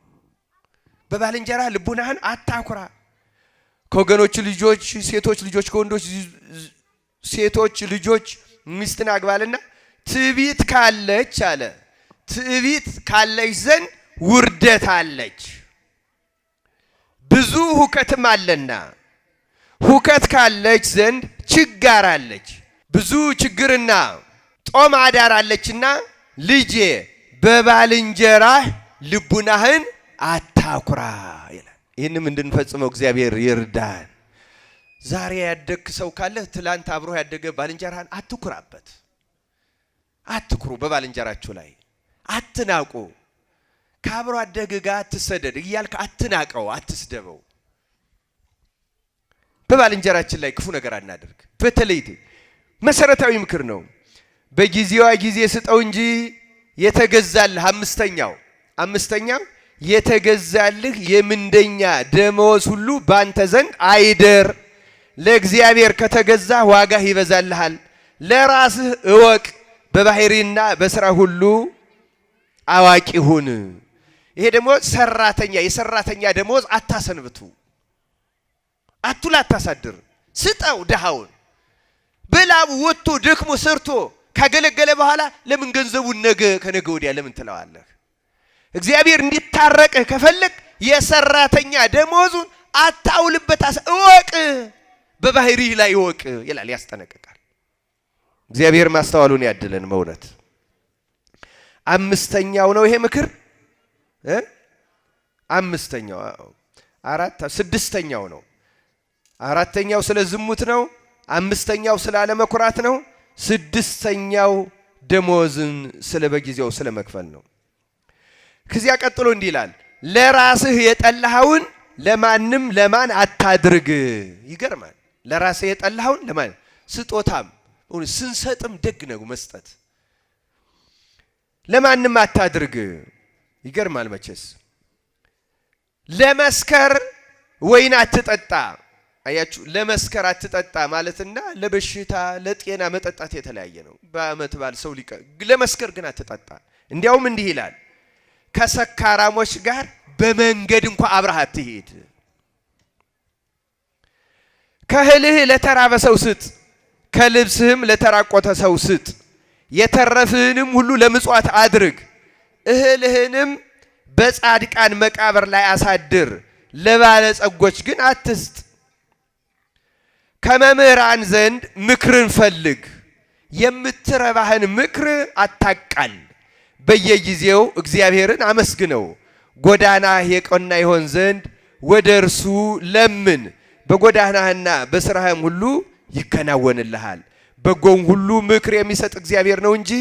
Speaker 1: በባልንጀራህ ልቡናህን አታኩራ። ከወገኖች ልጆች ሴቶች ልጆች ከወንዶች ሴቶች ልጆች ሚስትን አግባልና ትዕቢት ካለች አለ፣ ትዕቢት ካለች ዘንድ ውርደት አለች፣ ብዙ ሁከትም አለና። ሁከት ካለች ዘንድ ችጋር አለች፣ ብዙ ችግርና ጦም አዳር አለችና። ልጄ በባልንጀራህ ልቡናህን አታኩራ ይላል። ይህንም እንድንፈጽመው እግዚአብሔር ይርዳን። ዛሬ ያደግ ሰው ካለ ትላንት አብሮ ያደገ ባልንጀራህን አትኩራበት። አትኩሩ፣ በባልንጀራችሁ ላይ አትናቁ። ከአብሮ አደግ ጋር አትሰደድ እያልክ አትናቀው፣ አትስደበው። በባልንጀራችን ላይ ክፉ ነገር አናደርግ። በተለይ መሰረታዊ ምክር ነው። በጊዜዋ ጊዜ ስጠው እንጂ የተገዛልህ አምስተኛው የተገዛልህ የምንደኛ ደመወዝ ሁሉ ባንተ ዘንድ አይደር። ለእግዚአብሔር ከተገዛ ዋጋህ ይበዛልሃል። ለራስህ እወቅ፣ በባህሪና በስራ ሁሉ አዋቂ ሁን። ይሄ ደግሞ የሰራተኛ ደመወዝ አታሰንብቱ፣ አቱላ አታሳድር። ስጠው ድሃውን። በላቡ ወጥቶ ደክሞ ሰርቶ ካገለገለ በኋላ ለምን ገንዘቡን ነገ ከነገ ወዲያ ለምን ትለዋለህ? እግዚአብሔር እንዲታረቅህ ከፈለግ የሰራተኛ ደመወዙን አታውልበት። እወቅ፣ በባህሪህ ላይ እወቅ ይላል፣ ያስጠነቅቃል። እግዚአብሔር ማስተዋሉን ያድለን። መውነት አምስተኛው ነው ይሄ ምክር። ስድስተኛው ነው። አራተኛው ስለ ዝሙት ነው። አምስተኛው ስለ አለመኩራት ነው። ስድስተኛው ደመወዝን ስለ በጊዜው ስለ መክፈል ነው። ከዚያ ቀጥሎ እንዲህ ይላል፣ ለራስህ የጠላኸውን ለማን አታድርግ። ይገርማል። ለራስህ የጠላኸውን ለማን ስጦታም ስንሰጥም ደግ ነው መስጠት። ለማንም አታድርግ። ይገርማል መቼስ። ለመስከር ወይን አትጠጣ። አያችሁ፣ ለመስከር አትጠጣ ማለትና ለበሽታ ለጤና መጠጣት የተለያየ ነው። በአመት ባል ሰው ለመስከር ግን አትጠጣ። እንዲያውም እንዲህ ይላል፣ ከሰካራሞች ጋር በመንገድ እንኳን አብረህ አትሂድ። ከእህልህ ለተራበ ሰው ስጥ፣ ከልብስህም ለተራቆተ ሰው ስጥ። የተረፍህንም ሁሉ ለምጽዋት አድርግ። እህልህንም በጻድቃን መቃብር ላይ አሳድር፣ ለባለጸጎች ግን አትስጥ። ከመምህራን ዘንድ ምክርን ፈልግ፣ የምትረባህን ምክር አታቃል። በየጊዜው እግዚአብሔርን አመስግነው፣ ጎዳናህ የቀና ይሆን ዘንድ ወደ እርሱ ለምን። በጎዳናህና በስራህም ሁሉ ይከናወንልሃል። በጎም ሁሉ ምክር የሚሰጥ እግዚአብሔር ነው እንጂ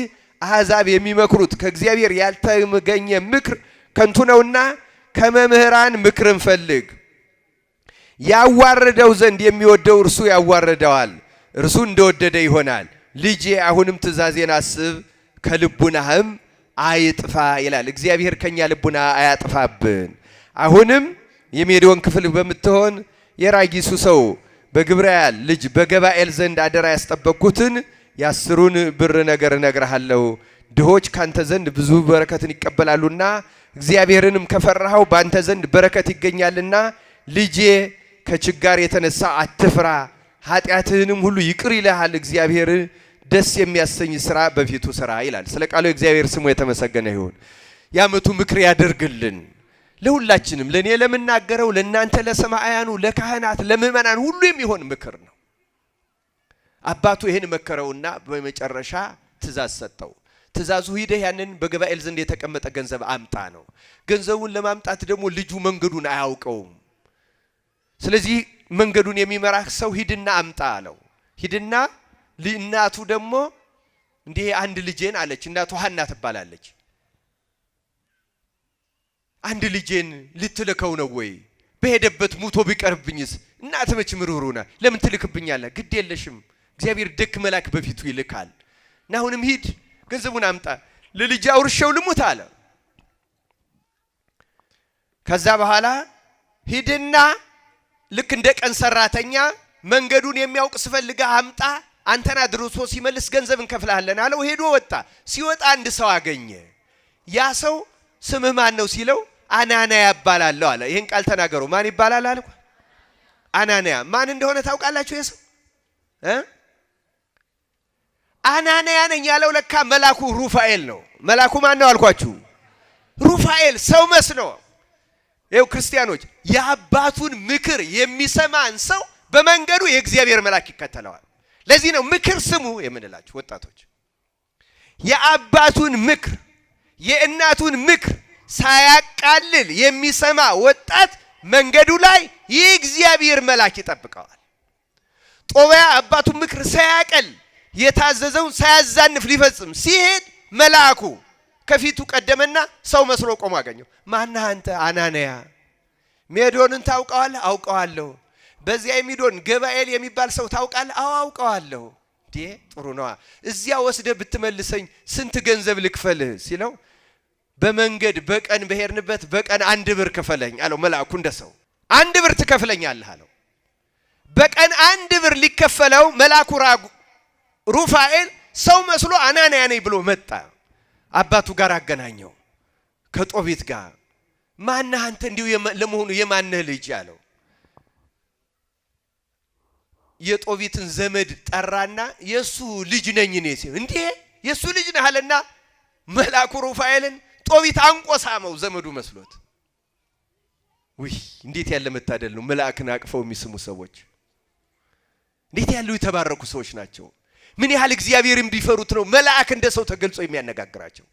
Speaker 1: አሕዛብ የሚመክሩት ከእግዚአብሔር ያልተገኘ ምክር ከንቱ ነውና። ከመምህራን ምክርን ፈልግ። ያዋርደው ዘንድ የሚወደው እርሱ ያዋርደዋል፣ እርሱ እንደወደደ ይሆናል። ልጄ አሁንም ትእዛዜን አስብ፣ ከልቡናህም አይጥፋ ይላል። እግዚአብሔር ከኛ ልቡና አያጥፋብን። አሁንም የሜዶን ክፍል በምትሆን የራጊሱ ሰው በግብርኤል ልጅ በገባኤል ዘንድ አደራ ያስጠበቅኩትን የ10 ብር ነገር እነግርሃለሁ። ድሆች ካንተ ዘንድ ብዙ በረከትን ይቀበላሉና እግዚአብሔርንም ከፈራኸው ባንተ ዘንድ በረከት ይገኛልና። ልጄ ከችጋር የተነሳ አትፍራ፣ ኃጢአትህንም ሁሉ ይቅር ይልሃል። እግዚአብሔር ደስ የሚያሰኝ ስራ በፊቱ ስራ ይላል። ስለ ቃሉ እግዚአብሔር ስሙ የተመሰገነ ይሁን። የዓመቱ ምክር ያደርግልን ለሁላችንም፣ ለኔ ለምናገረው፣ ለእናንተ ለሰማያኑ፣ ለካህናት፣ ለምእመናን ሁሉ የሚሆን ምክር ነው። አባቱ ይሄን መከረውና በመጨረሻ ትእዛዝ ሰጠው። ትእዛዙ ሂደህ ያንን በገባኤል ዘንድ የተቀመጠ ገንዘብ አምጣ ነው። ገንዘቡን ለማምጣት ደግሞ ልጁ መንገዱን አያውቀውም። ስለዚህ መንገዱን የሚመራህ ሰው ሂድና አምጣ አለው። ሂድና እናቱ ደግሞ እንዲህ አንድ ልጄን አለች። እናቱ ሐና ትባላለች። አንድ ልጄን ልትልከው ነው ወይ? በሄደበት ሙቶ ቢቀርብኝስ? እናት መች ምሩሩና ለምን ትልክብኛለህ? ግድ የለሽም እግዚአብሔር ደግ መልአክ በፊቱ ይልካል። እና አሁንም ሂድ ገንዘቡን አምጣ፣ ለልጅ አውርሼው ልሙት አለ። ከዛ በኋላ ሂድና ልክ እንደ ቀን ሰራተኛ መንገዱን የሚያውቅ ስፈልጋ አምጣ፣ አንተና ድርሶ ሲመልስ ገንዘብ እንከፍልሃለን አለው። ሄዶ ወጣ። ሲወጣ አንድ ሰው አገኘ። ያ ሰው ስምህ ማን ነው ሲለው አናንያ ይባላለሁ አለ። ይሄን ቃል ተናገሩ። ማን ይባላል አልኩ? አናንያ። ማን እንደሆነ ታውቃላችሁ? የሰው አናንያ ነኝ ያለው ለካ መልአኩ ሩፋኤል ነው። መልአኩ ማን ነው አልኳችሁ? ሩፋኤል ሰው መስሎ። ይኸው ክርስቲያኖች የአባቱን ምክር የሚሰማን ሰው በመንገዱ የእግዚአብሔር መልአክ ይከተለዋል። ለዚህ ነው ምክር ስሙ የምንላችሁ ወጣቶች። የአባቱን ምክር የእናቱን ምክር ሳያቃልል የሚሰማ ወጣት መንገዱ ላይ የእግዚአብሔር መልአክ ይጠብቀዋል። ጦቢያ አባቱን ምክር ሳያቀል የታዘዘውን ሳያዛንፍ ሊፈጽም ሲሄድ መልአኩ ከፊቱ ቀደመና ሰው መስሎ ቆሞ አገኘው። ማነህ አንተ? አናንያ። ሜዶንን ታውቀዋለህ? አውቀዋለሁ። በዚያ የሚዶን ገባኤል የሚባል ሰው ታውቃለህ? አዎ አውቀዋለሁ። ጥሩ ነዋ። እዚያ ወስደህ ብትመልሰኝ ስንት ገንዘብ ልክፈልህ ሲለው በመንገድ በቀን በሄድንበት በቀን 1 ብር ክፈለኝ አለው። መልአኩ እንደሰው 1 ብር ትከፍለኛለህ አለው። በቀን 1 ብር ሊከፈለው መልአኩ ሩፋኤል ሰው መስሎ አናንያ ነኝ ብሎ መጣ። አባቱ ጋር አገናኘው ከጦቢት ጋር። ማነህ አንተ? እንዲሁ ለመሆኑ የማነህ ልጅ አለው። የጦቢትን ዘመድ ጠራና የሱ ልጅ ነኝ እኔ ሲል እንዴ የሱ ልጅ ነህ አለና መልአኩ ሩፋኤልን ጦቢት አንቆሳመው ዘመዱ መስሎት። ውይ እንዴት ያለ መታደል ነው! መልአክን አቅፈው የሚስሙ ሰዎች እንዴት ያሉ የተባረኩ ሰዎች ናቸው! ምን ያህል እግዚአብሔርን ቢፈሩት ነው መልአክ እንደ ሰው ተገልጾ የሚያነጋግራቸው።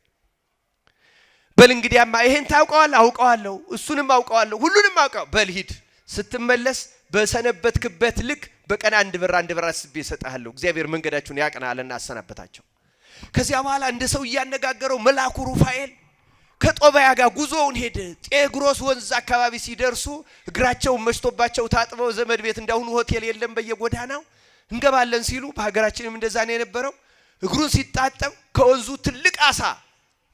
Speaker 1: በል እንግዲያማ ይሄን ታውቀዋለህ? አውቀዋለሁ። እሱንም አውቀዋለሁ። ሁሉንም አውቀው። በል ሂድ፣ ስትመለስ በሰነበትክበት ልክ በቀን 1 ብር አስቤ እሰጥሃለሁ። እግዚአብሔር መንገዳችሁን ያቀናልና አሰናበታቸው። ከዚያ በኋላ እንደ ሰው እያነጋገረው መልአኩ ሩፋኤል ከጦቢያ ጋር ጉዞውን ሄደ። ጤግሮስ ወንዝ አካባቢ ሲደርሱ እግራቸውን መሽቶባቸው ታጥበው ዘመድ ቤት እንዳሁኑ ሆቴል የለም በየጎዳናው እንገባለን ሲሉ በሀገራችንም እንደዛ ነው የነበረው። እግሩን ሲጣጠብ ከወንዙ ትልቅ አሳ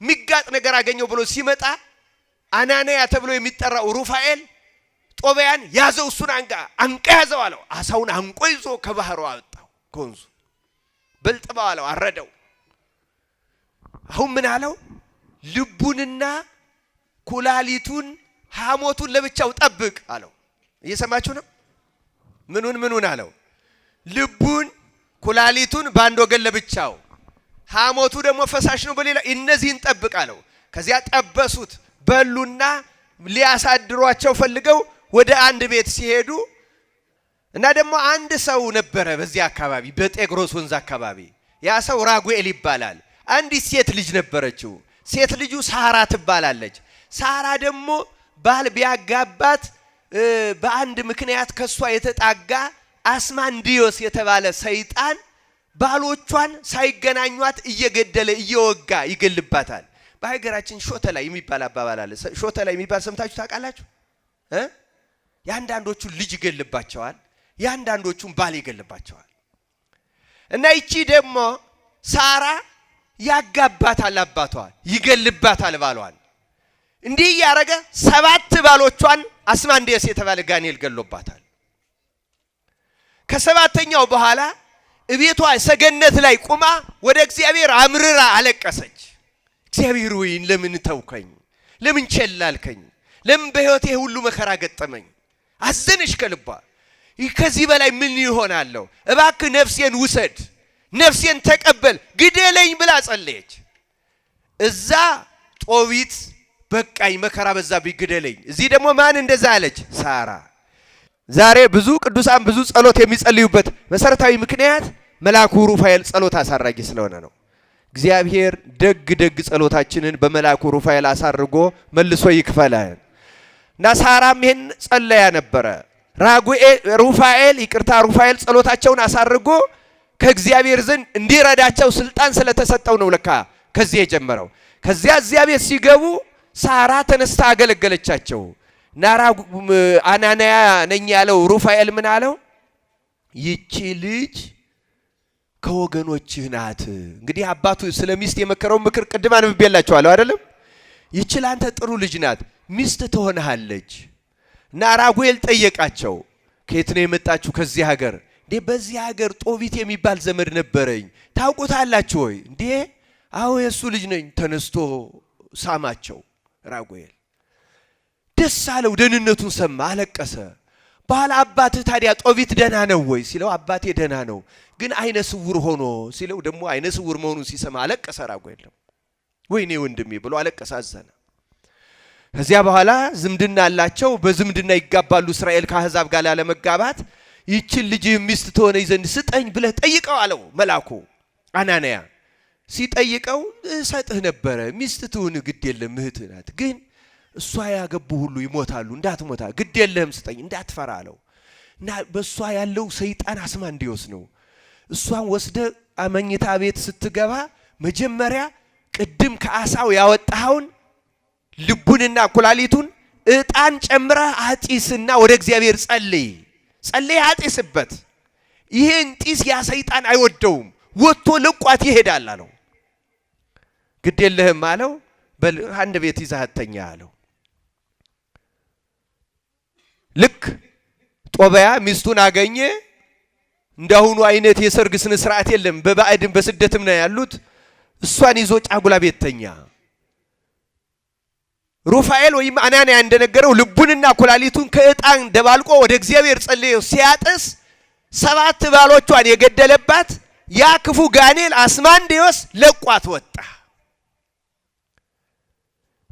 Speaker 1: ሚጋጥ ነገር አገኘው ብሎ ሲመጣ አናንያ ተብሎ የሚጠራው ሩፋኤል ጦቢያን ያዘው። እሱን አንቀ ያዘው አለው። አሳውን አንቆ ይዞ ከባህሩ አወጣው ከወንዙ። በልጥባው አለው፣ አረደው። አሁን ምን አለው? ልቡንና ኩላሊቱን ሐሞቱን ለብቻው ጠብቅ አለው። እየሰማችሁ ነው? ምኑን አለው? ልቡን ኩላሊቱን ባንድ ወገን ለብቻው፣ ሐሞቱ ደግሞ ፈሳሽ ነው በሌላ፣ እነዚህን ጠብቅ አለው። ከዚያ ጠበሱት፣ በሉና ሊያሳድሯቸው ፈልገው ወደ አንድ ቤት ሲሄዱ እና ደግሞ አንድ ሰው ነበረ በዚህ አካባቢ በጤግሮስ ወንዝ አካባቢ። ያ ሰው ራጉኤል ይባላል። አንዲት ሴት ልጅ ነበረችው። ሴት ልጁ ሳራ ትባላለች። ሳራ ደግሞ ባል ቢያጋባት በአንድ ምክንያት ከሷ የተጣጋ አስማንዲዮስ የተባለ ሰይጣን ባሎቿን ሳይገናኟት እየገደለ እየወጋ ይገልባታል። በሀገራችን ሾተላ የሚባል አባባል አለ። ሾተላ የሚባል ሰምታችሁ ታውቃላችሁ? ያንዳንዶቹን ልጅ ይገልባቸዋል፣ ያንዳንዶቹን ባል ይገልባቸዋል። እና ይቺ ደግሞ ሳራ ያጋባታል፣ አባቷ ይገልባታል ባሏን። እንዲህ ያረገ 7 ባሎቿን አስማንዲዮስ የተባለ ጋኔል ገሎባታል። ከ7ኛው በኋላ እቤቷ ሰገነት ላይ ቁማ ወደ እግዚአብሔር አምርራ አለቀሰች። እግዚአብሔር ወይ ለምን ተውከኝ? ለምን ቸላልከኝ? ለምን በህይወቴ ሁሉ መከራ ገጠመኝ? አዘነሽ ከልቧ። ከዚህ በላይ ምን ይሆናለሁ? እባክህ ነፍሴን ውሰድ፣ ነፍሴን ተቀበል ግደለኝ ብላ ጸለየች። እዛ ጦቢት በቃኝ መከራ በዛብኝ ግደለኝ። እዚህ ደግሞ ማን እንደዛ አለች? ሳራ። ዛሬ ብዙ ቅዱሳን ብዙ ጸሎት የሚጸልዩበት መሰረታዊ ምክንያት መልአኩ ሩፋኤል ጸሎት አሳራጊ ስለሆነ ነው። እግዚአብሔር ደግ ደግ ጸሎታችንን በመልአኩ ሩፋኤል አሳርጎ መልሶ ይክፈላል። እና ሳራም ይሄን ጸለያ ነበረ። ሩፋኤል ጸሎታቸውን አሳርጎ ከእግዚአብሔር ዘንድ እንዲረዳቸው ስልጣን ስለተሰጠው ነው ለካ ከዚህ የጀመረው። ከዚያ እግዚአብሔር ሲገቡ ሳራ ተነስታ አገለገለቻቸው። ናራ አናንያ ነኝ ያለው ሩፋኤል ምን አለው? ይቺ ልጅ ከወገኖችህ ናት። እንግዲህ አባቱ ስለሚስት የመከረው ምክር ቅድም አንብቤላችኋለሁ አይደለም? ይቺ ላንተ ጥሩ ልጅ ናት፣ ሚስት ትሆንሃለች። እና ራጉኤል ጠየቃቸው፣ ከየት ነው የመጣችሁ? ከዚህ ሀገር። እንዴ በዚህ ሀገር ጦቢት የሚባል ዘመድ ነበረኝ፣ ታውቁታላችሁ ወይ? እንዴ አዎ የሱ ልጅ ነኝ። ተነስቶ ሳማቸው። ራጉኤል ደስ አለው፣ ደህንነቱን ሰማ፣ አለቀሰ። ባል አባትህ ታዲያ ጦቢት ደህና ነው ወይ ሲለው፣ አባቴ ደህና ነው ግን አይነ ስውር ሆኖ ሲለው፣ ደግሞ አይነ ስውር መሆኑን ሲሰማ አለቀሰ። ራጉኤል ወይኔ ወንድሜ ብሎ አለቀሰ፣ አዘነ። ከዚያ በኋላ ዝምድና አላቸው፣ በዝምድና ይጋባሉ። እስራኤል ከአሕዛብ ጋር ላለመጋባት ይችን ልጅ ሚስት ትሆነኝ ዘንድ ስጠኝ ብለህ ጠይቀው አለው መልአኩ። አናንያ ሲጠይቀው እሰጥህ ነበረ፣ ሚስት ትሁን ግድ የለም እህትህ ናት፣ ግን እሷ ያገቡ ሁሉ ይሞታሉ፣ እንዳትሞታ ግድ የለህም ስጠኝ፣ እንዳትፈራ አለው። እና በእሷ ያለው ሰይጣን አስማ እንዲወስ ነው። እሷን ወስደ መኝታ ቤት ስትገባ መጀመሪያ ቅድም ከአሳው ያወጣኸውን ልቡንና ኩላሊቱን ዕጣን ጨምረህ አጢስና ወደ እግዚአብሔር ጸልይ አጢስበት። ይሄን ጢስ ያ ሰይጣን አይወደውም፣ ወጥቶ ልቋት ይሄዳል አለው። ግድ የለህም አለው። በል አንድ ቤት ይዛህተኛ አለው። ልክ ጦቢያ ሚስቱን አገኘ። እንዳሁኑ አይነት የሰርግ ስነ ስርዓት የለም፣ በባዕድም በስደትም ነው ያሉት። እሷን ይዞ ጫጉላ ቤት ተኛ። ሩፋኤል ወይም አናንያ እንደነገረው ልቡንና ኩላሊቱን ከዕጣን ደባልቆ ወደ እግዚአብሔር ጸልዮ ሲያጥስ 7 ባሎቿን የገደለባት ያ ክፉ ጋኔል አስማንዴዎስ ለቋት ወጣ።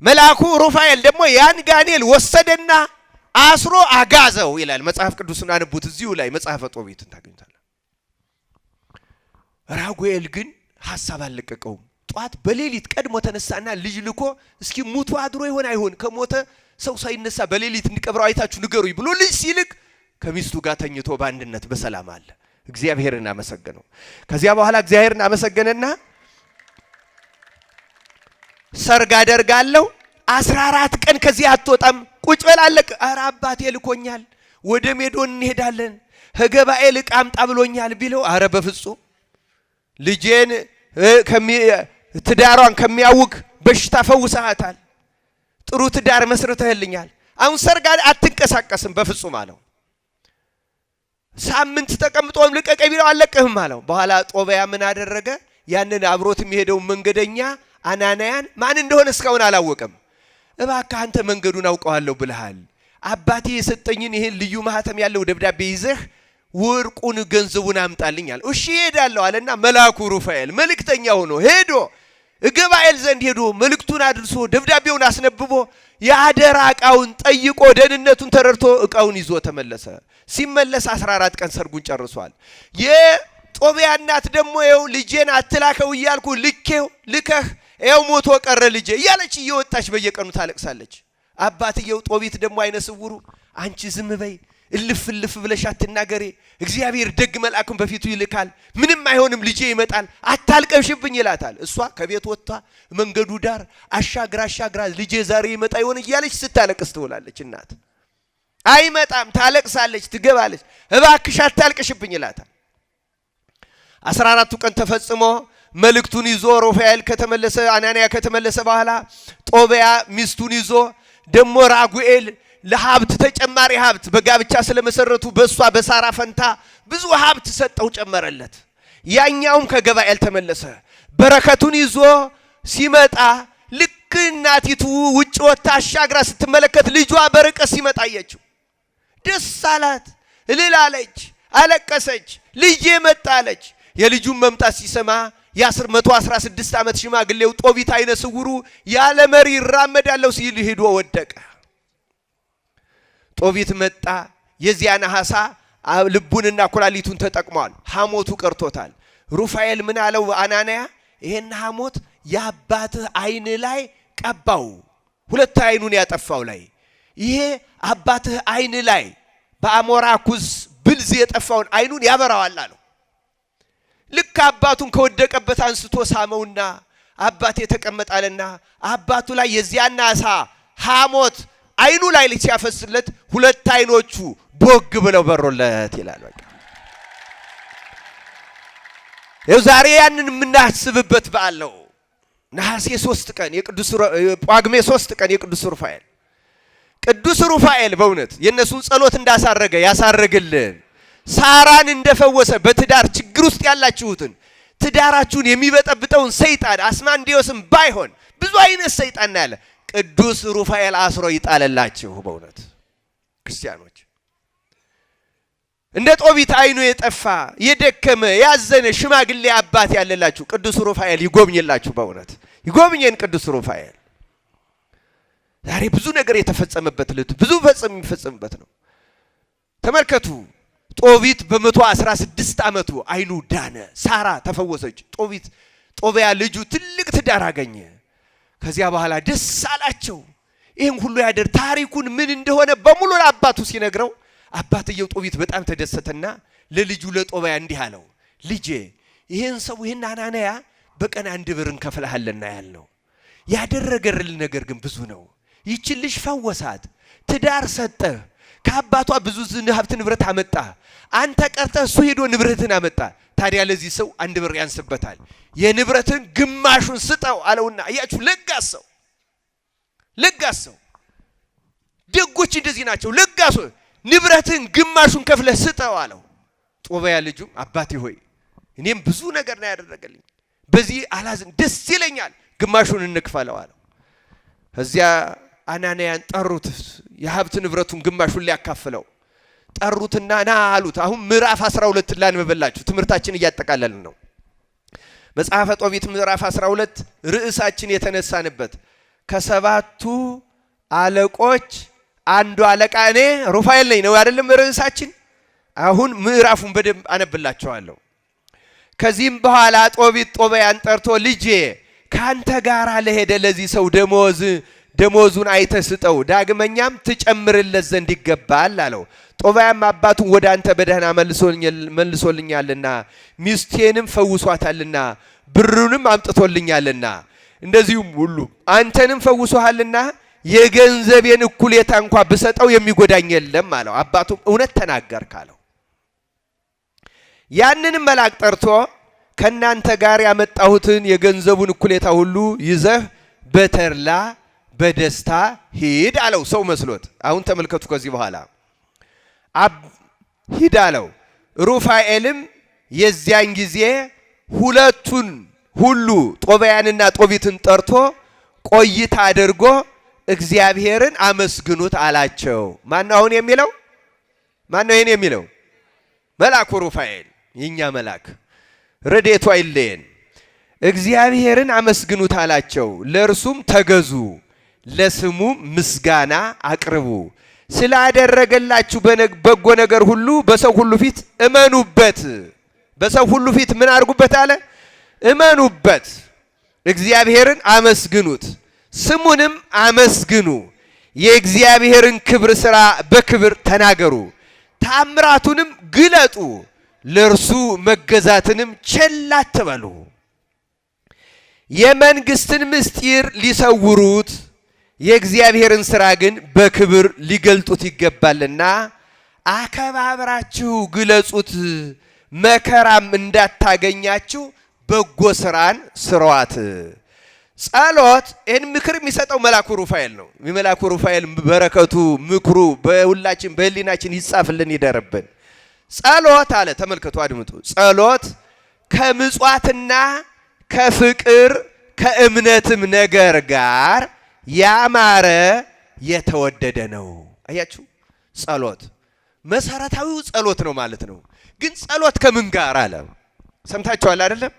Speaker 1: መልአኩ ሩፋኤል ደግሞ ያን ጋኔል ወሰደና አስሮ አጋዘው ይላል መጽሐፍ ቅዱስን አንቡት። እዚሁ ላይ መጽሐፈ ጦቢትን ታገኙታላችሁ። ራጉኤል ግን ሐሳብ አልለቀቀውም። ጧት በሌሊት ቀድሞ ተነሳና ልጅ ልኮ እስኪ ሙቱ አድሮ ይሆን አይሆን ከሞተ ሰው ሳይነሳ በሌሊት እንዲቀብረው አይታችሁ ንገሩኝ ብሎ ልጅ ሲልክ ከሚስቱ ጋር ተኝቶ በአንድነት በሰላም አለ። እግዚአብሔርን አመሰገነው። ከዚያ በኋላ እግዚአብሔርን አመሰገነና ሰርግ አደርጋለሁ 14 ቀን ከዚህ አትወጣም ቁጭ በል አለቅ። ኧረ አባቴ ልኮኛል፣ ወደ ሜዶን እንሄዳለን፣ ከገባኤል ዕቃ አምጣ ብሎኛል ቢለው፣ ኧረ በፍጹም ልጄን ትዳሯን ከሚያውክ በሽታ ፈውሰሃታል፣ ጥሩ ትዳር መስርተህልኛል፣ አሁን ሰርግ አትንቀሳቀስም በፍጹም አለው። ሳምንት ተቀምጦም ልቀቀኝ ቢለው አለቅህም አለው። በኋላ ጦቢያ ምን አደረገ? ያንን አብሮት የሚሄደው መንገደኛ አናንያን ማን እንደሆነ እስካሁን አላወቀም። እባክህ አንተ መንገዱን አውቀዋለሁ ብለሃል፣ አባቴ የሰጠኝን ይሄን ልዩ ማህተም ያለው ደብዳቤ ይዘህ ወርቁን ገንዘቡን አምጣልኛል። እሺ ሄዳለሁ አለና መልአኩ ሩፋኤል መልእክተኛ ሆኖ ሄዶ ገባኤል ዘንድ ሄዶ መልእክቱን አድርሶ ደብዳቤውን አስነብቦ የአደራ ዕቃውን ጠይቆ ደህንነቱን ተረድቶ ዕቃውን ይዞ ተመለሰ። ሲመለስ 14 ቀን ሰርጉን ጨርሷል። የጦቢያ እናት ደግሞ ይኸው ልጄን አትላከው እያልኩ ልከህ ይኸው ሞቶ ቀረ ልጄ እያለች እየወጣች በየቀኑ ታለቅሳለች። አባትየው ጦቢት ደግሞ አይነ ስውሩ አንቺ ዝም በይ እልፍ ብለሽ አትናገሪ፣ እግዚአብሔር ደግ መልአኩን በፊቱ ይልካል፣ ምንም አይሆንም ልጄ ይመጣል፣ አታልቀሽብኝ ይላታል። እሷ ከቤት ወጥታ መንገዱ ዳር አሻግራ ልጄ ዛሬ ይመጣ ይሆን እያለች ስታለቅስ ትውላለች። እናት አይመጣም፣ ታለቅሳለች፣ ትገባለች። እባክሽ አታልቀሽብኝ ይላታል። 14ቱ ቀን ተፈጽሞ መልእክቱን ይዞ ሩፋኤል ከተመለሰ አናንያ ከተመለሰ በኋላ ጦቢያ ሚስቱን ይዞ ደሞ ራጉኤል ለሀብት ተጨማሪ ሀብት በጋብቻ ስለመሰረቱ በሷ በሳራ ፈንታ ብዙ ሀብት ሰጠው ጨመረለት። ያኛውም ከገባኤል ተመለሰ። በረከቱን ይዞ ሲመጣ ልክ እናቲቱ ውጭ ወጣ አሻግራ ስትመለከት ልጇ በርቀት ሲመጣ አየችው። ደስ አላት፣ እልል አለች፣ አለቀሰች። ልጄ መጣ አለች። የልጁን መምጣት ሲሰማ የ116 ዓመት ሽማግሌው ጦቢት አይነ ስውሩ ያለ መሪ ይራመዳለው ሲል ሄዶ ወደቀ። ጦቢት መጣ። የዚያን ሐሳ ልቡንና ኩላሊቱን ተጠቅሟል። ሐሞቱ ቀርቶታል። ሩፋኤል ምን አለው? አናንያ ይሄን ሐሞት የአባትህ አይን ላይ ቀባው፣ ሁለት አይኑን ያጠፋው ላይ ይሄ አባትህ አይን ላይ በአሞራ ኩስ ብልዝ የጠፋውን አይኑን ያበራዋል አለው። ልክ አባቱን ከወደቀበት አንስቶ ሳመውና አባቴ ተቀመጣለና አባቱ ላይ የዚያን ዓሳ ሐሞት አይኑ ላይ ሲያፈስለት ሁለት አይኖቹ ቦግ ብለው በሮለት ይላል። በቃ ይኸው ዛሬ ያንን የምናስብበት በዓል ነው። ነሐሴ 3 ቀን ጳጉሜ 3 ቀን የቅዱስ ሩፋኤል ቅዱስ ሩፋኤል በእውነት የነሱን ጸሎት እንዳሳረገ ያሳረግልን። ሳራን እንደፈወሰ በትዳር ችግር ውስጥ ያላችሁትን ትዳራችሁን የሚበጠብጠውን ሰይጣን አስማንዲዮስም ባይሆን ብዙ አይነት ሰይጣን ያለ ቅዱስ ሩፋኤል አስሮ ይጣለላችሁ። በእውነት ክርስቲያኖች እንደ ጦቢት አይኑ የጠፋ የደከመ ያዘነ ሽማግሌ አባት ያለላችሁ ቅዱስ ሩፋኤል ይጎብኝላችሁ። በእውነት ይጎብኘን ቅዱስ ሩፋኤል። ዛሬ ብዙ ነገር የተፈጸመበት ልት ብዙ የሚፈጸምበት ነው። ተመልከቱ። ጦቢት በ116 ዓመቱ አይኑ ዳነ። ሳራ ተፈወሰች። ጦቢያ ልጁ ትልቅ ትዳር አገኘ። ከዚያ በኋላ ደስ አላቸው። ይህን ሁሉ ያደር ታሪኩን ምን እንደሆነ በሙሉ ለአባቱ ሲነግረው አባትየው ጦቢት በጣም ተደሰተና ለልጁ ለጦቢያ እንዲህ አለው፣ ልጄ ይህን ሰው ይህን አናንያ በቀን 1 ብር እንከፍልሃልና ያልነው ያደረገልን ነገር ግን ብዙ ነው። ይህችን ልጅ ፈወሳት፣ ትዳር ሰጠህ፣ ከአባቷ ብዙ ሀብት ንብረት አመጣ፣ አንተ ቀርተህ እሱ ሄዶ ንብረትን አመጣ። ታዲያ ለዚህ ሰው 1 ብር ያንስበታል፣ የንብረትን ግማሹን ስጠው አለውና። አያችሁ ለጋስ ሰው ደጎች እንደዚህ ናቸው። ለጋስ ንብረትን ግማሹን ከፍለህ ስጠው አለው። ጦቢያ ልጁ አባቴ ሆይ እኔም ብዙ ነገር ነው ያደረገልኝ፣ በዚህ አላዝን፣ ደስ ይለኛል፣ ግማሹን እንክፈለው አለው። እዚያ አናንያን ጠሩት፣ የሀብት ንብረቱን ግማሹን ሊያካፍለው ጠሩትና ና አሉት። አሁን ምዕራፍ 12 ላንብብላችሁ፣ ትምህርታችን እያጠቃለልን ነው። መጽሐፈ ጦቢት ምዕራፍ 12 ርዕሳችን የተነሳንበት ከሰባቱ አለቆች አንዱ አለቃ እኔ ሩፋኤል ነኝ ነው አይደለም ርዕሳችን። አሁን ምዕራፉን በደንብ አነብላችኋለሁ። ከዚህም በኋላ ጦቢት ጦቢያን ጠርቶ ልጄ ካንተ ጋር ለሄደ ለዚህ ሰው ደሞዙን አይተስጠው፣ ዳግመኛም ትጨምርለት ዘንድ ይገባል አለው። ጦቢያም አባቱን ወደ አንተ በደህና መልሶልኛልና ሚስቴንም ፈውሷታልና ብሩንም አምጥቶልኛልና እንደዚሁም ሁሉ አንተንም ፈውሶሃልና የገንዘቤን እኩሌታ እንኳ ብሰጠው የሚጎዳኝ የለም አለው። አባቱም እውነት ተናገርክ አለው። ያንንም መልአክ ጠርቶ ከናንተ ጋር ያመጣሁትን የገንዘቡን እኩሌታ ሁሉ ይዘህ በተድላ በደስታ ሂድ አለው። ሰው መስሎት። አሁን ተመልከቱ። ከዚህ በኋላ ሂድ አለው። ሩፋኤልም የዚያን ጊዜ ሁለቱን ሁሉ ጦቢያንና ጦቢትን ጠርቶ ቆይታ አድርጎ እግዚአብሔርን አመስግኑት አላቸው። ማነው አሁን የሚለው? ማነው ይሄን የሚለው? መልአኩ ሩፋኤል፣ የኛ መልአክ ረድኤቱ አይለየን። እግዚአብሔርን አመስግኑት አላቸው። ለእርሱም ተገዙ፣ ለስሙ ምስጋና አቅርቡ፣ ስላደረገላችሁ በጎ ነገር ሁሉ በሰው ሁሉ ፊት እመኑበት። በሰው ሁሉ ፊት ምን አድርጉበት አለ? እመኑበት። እግዚአብሔርን አመስግኑት፣ ስሙንም አመስግኑ። የእግዚአብሔርን ክብር ሥራ በክብር ተናገሩ፣ ታምራቱንም ግለጡ፣ ለእርሱ መገዛትንም ቸል አትበሉ። የመንግስትን ምስጢር ሊሰውሩት የእግዚአብሔርን ሥራ ግን በክብር ሊገልጡት ይገባልና አከባብራችሁ ግለጹት፣ መከራም እንዳታገኛችሁ በጎ ሥራን ስሯት። ጸሎት ይህን ምክር የሚሰጠው መልአኩ ሩፋኤል ነው። የመልአኩ ሩፋኤል በረከቱ ምክሩ በሁላችን በህሊናችን ይጻፍልን ይደርብን። ጸሎት አለ። ተመልከቱ፣ አድምጡ። ጸሎት ከምጽዋትና ከፍቅር ከእምነትም ነገር ጋር ያማረ የተወደደ ነው። አያችሁ፣ ጸሎት መሰረታዊው ጸሎት ነው ማለት ነው። ግን ጸሎት ከምን ጋር አለ? ሰምታችኋል አይደለም?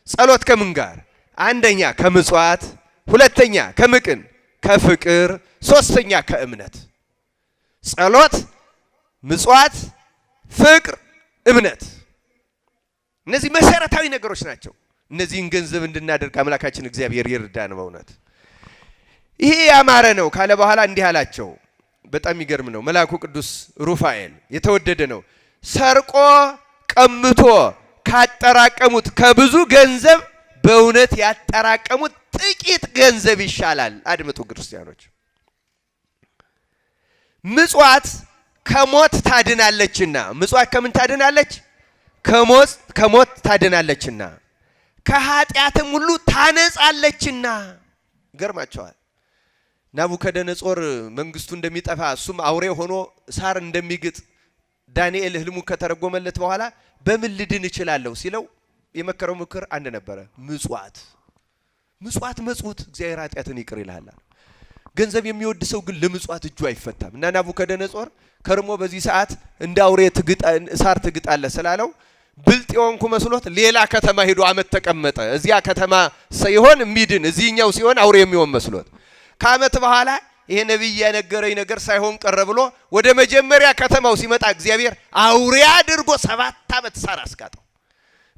Speaker 1: ጸሎት ከምን ጋር? አንደኛ ከምጽዋት፣ ሁለተኛ ከምቅን ከፍቅር፣ ሶስተኛ ከእምነት። ጸሎት፣ ምጽዋት፣ ፍቅር፣ እምነት እነዚህ መሰረታዊ ነገሮች ናቸው። እነዚህን ገንዘብ እንድናደርግ አምላካችን እግዚአብሔር ይርዳን በእውነት። ይሄ ያማረ ነው ካለ በኋላ እንዲህ አላቸው። በጣም ይገርም ነው። መልአኩ ቅዱስ ሩፋኤል የተወደደ ነው። ሰርቆ ቀምቶ ካጠራቀሙት ከብዙ ገንዘብ በእውነት ያጠራቀሙት ጥቂት ገንዘብ ይሻላል። አድምጡ ክርስቲያኖች። ምጽዋት ከሞት ታድናለችና። ምጽዋት ከምን ታድናለች? ከሞት ታድናለችና ከኃጢአትም ሁሉ ታነጻለችና። ይገርማቸዋል። ናቡከደነጾር መንግስቱ እንደሚጠፋ እሱም አውሬ ሆኖ ሳር እንደሚግጥ ዳንኤል ህልሙ ከተረጎመለት በኋላ በምን ልድን እችላለሁ ሲለው የመከረው ምክር አንድ ነበረ። ምጽዋት መጽውት እግዚአብሔር ኃጢአትን ይቅር ይላል። ገንዘብ የሚወድ ሰው ግን ለምጽዋት እጁ አይፈታም። እና ናቡከደነጾር ከርሞ በዚህ ሰዓት እንደ አውሬ ሳር ትግጣለ ስላለው ብልጥ የሆንኩ መስሎት ሌላ ከተማ ሄዶ አመት ተቀመጠ። እዚያ ከተማ ሲሆን የሚድን እዚህኛው ሲሆን አውሬ የሚሆን መስሎት ከአመት በኋላ ይሄ ነብይ የነገረኝ ነገር ሳይሆን ቀረ ብሎ ወደ መጀመሪያ ከተማው ሲመጣ እግዚአብሔር አውሬ አድርጎ 7 አመት ሳር አስጋጠው።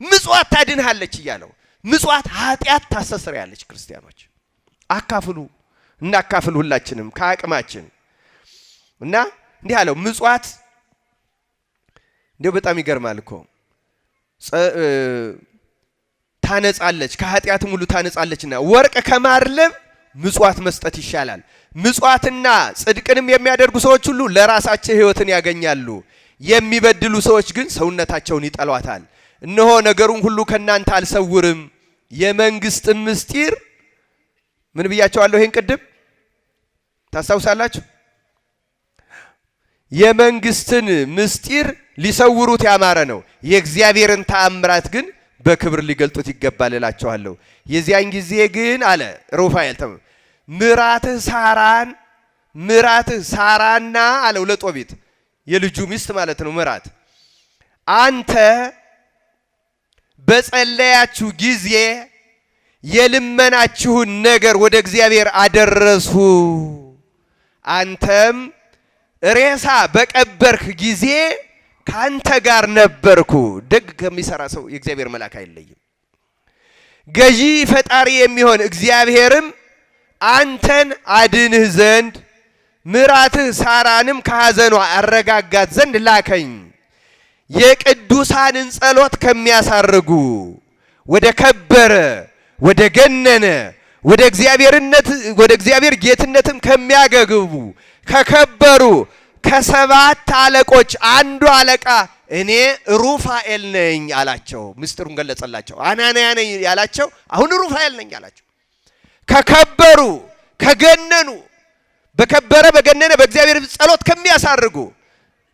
Speaker 1: ምጽዋት ታድንሃለች እያለው ምጽዋት ኃጢአት ታስተሰርያለች። ክርስቲያኖች አካፍሉ፣ እናካፍል ሁላችንም ከአቅማችን። እና እንዲህ አለው ምጽዋት እንደው በጣም ይገርማል እኮ ታነጻለች፣ ከኃጢአትም ሁሉ ታነጻለችና ወርቅ ከማርለብ ምጽዋት መስጠት ይሻላል። ምጽዋትና ጽድቅንም የሚያደርጉ ሰዎች ሁሉ ለራሳቸው ሕይወትን ያገኛሉ። የሚበድሉ ሰዎች ግን ሰውነታቸውን ይጠሏታል። እነሆ ነገሩን ሁሉ ከናንተ አልሰውርም፣ የመንግስት ምስጢር ምን ብያቸዋለሁ? ይሄን ቅድም ታስታውሳላችሁ? የመንግስትን ምስጢር ሊሰውሩት ያማረ ነው፣ የእግዚአብሔርን ተአምራት ግን በክብር ሊገልጡት ይገባል እላቸዋለሁ። የዚያን ጊዜ ግን አለ ሩፋኤል ምራትህ ሳራና አለው ለጦቢት የልጁ ሚስት ማለት ነው ምራት፣ አንተ በጸለያችሁ ጊዜ የልመናችሁን ነገር ወደ እግዚአብሔር አደረሱ። አንተም ሬሳ በቀበርክ ጊዜ ካንተ ጋር ነበርኩ። ደግ ከሚሰራ ሰው የእግዚአብሔር መልአክ አይለይም። ገዢ ፈጣሪ የሚሆን እግዚአብሔርም አንተን አድንህ ዘንድ ምራትህ ሳራንም ከሐዘኗ አረጋጋት ዘንድ ላከኝ። የቅዱሳንን ጸሎት ከሚያሳርጉ ወደ ከበረ ወደ ገነነ ወደ እግዚአብሔር ጌትነትም ከሚያገግቡ ከከበሩ ከ7 አለቆች አንዱ አለቃ እኔ ሩፋኤል ነኝ አላቸው። ምስጢሩን ገለጸላቸው። አናንያ ነኝ ያላቸው አሁን ሩፋኤል ነኝ አላቸው። ከከበሩ ከገነኑ በከበረ በገነነ በእግዚአብሔር ጸሎት ከሚያሳርጉ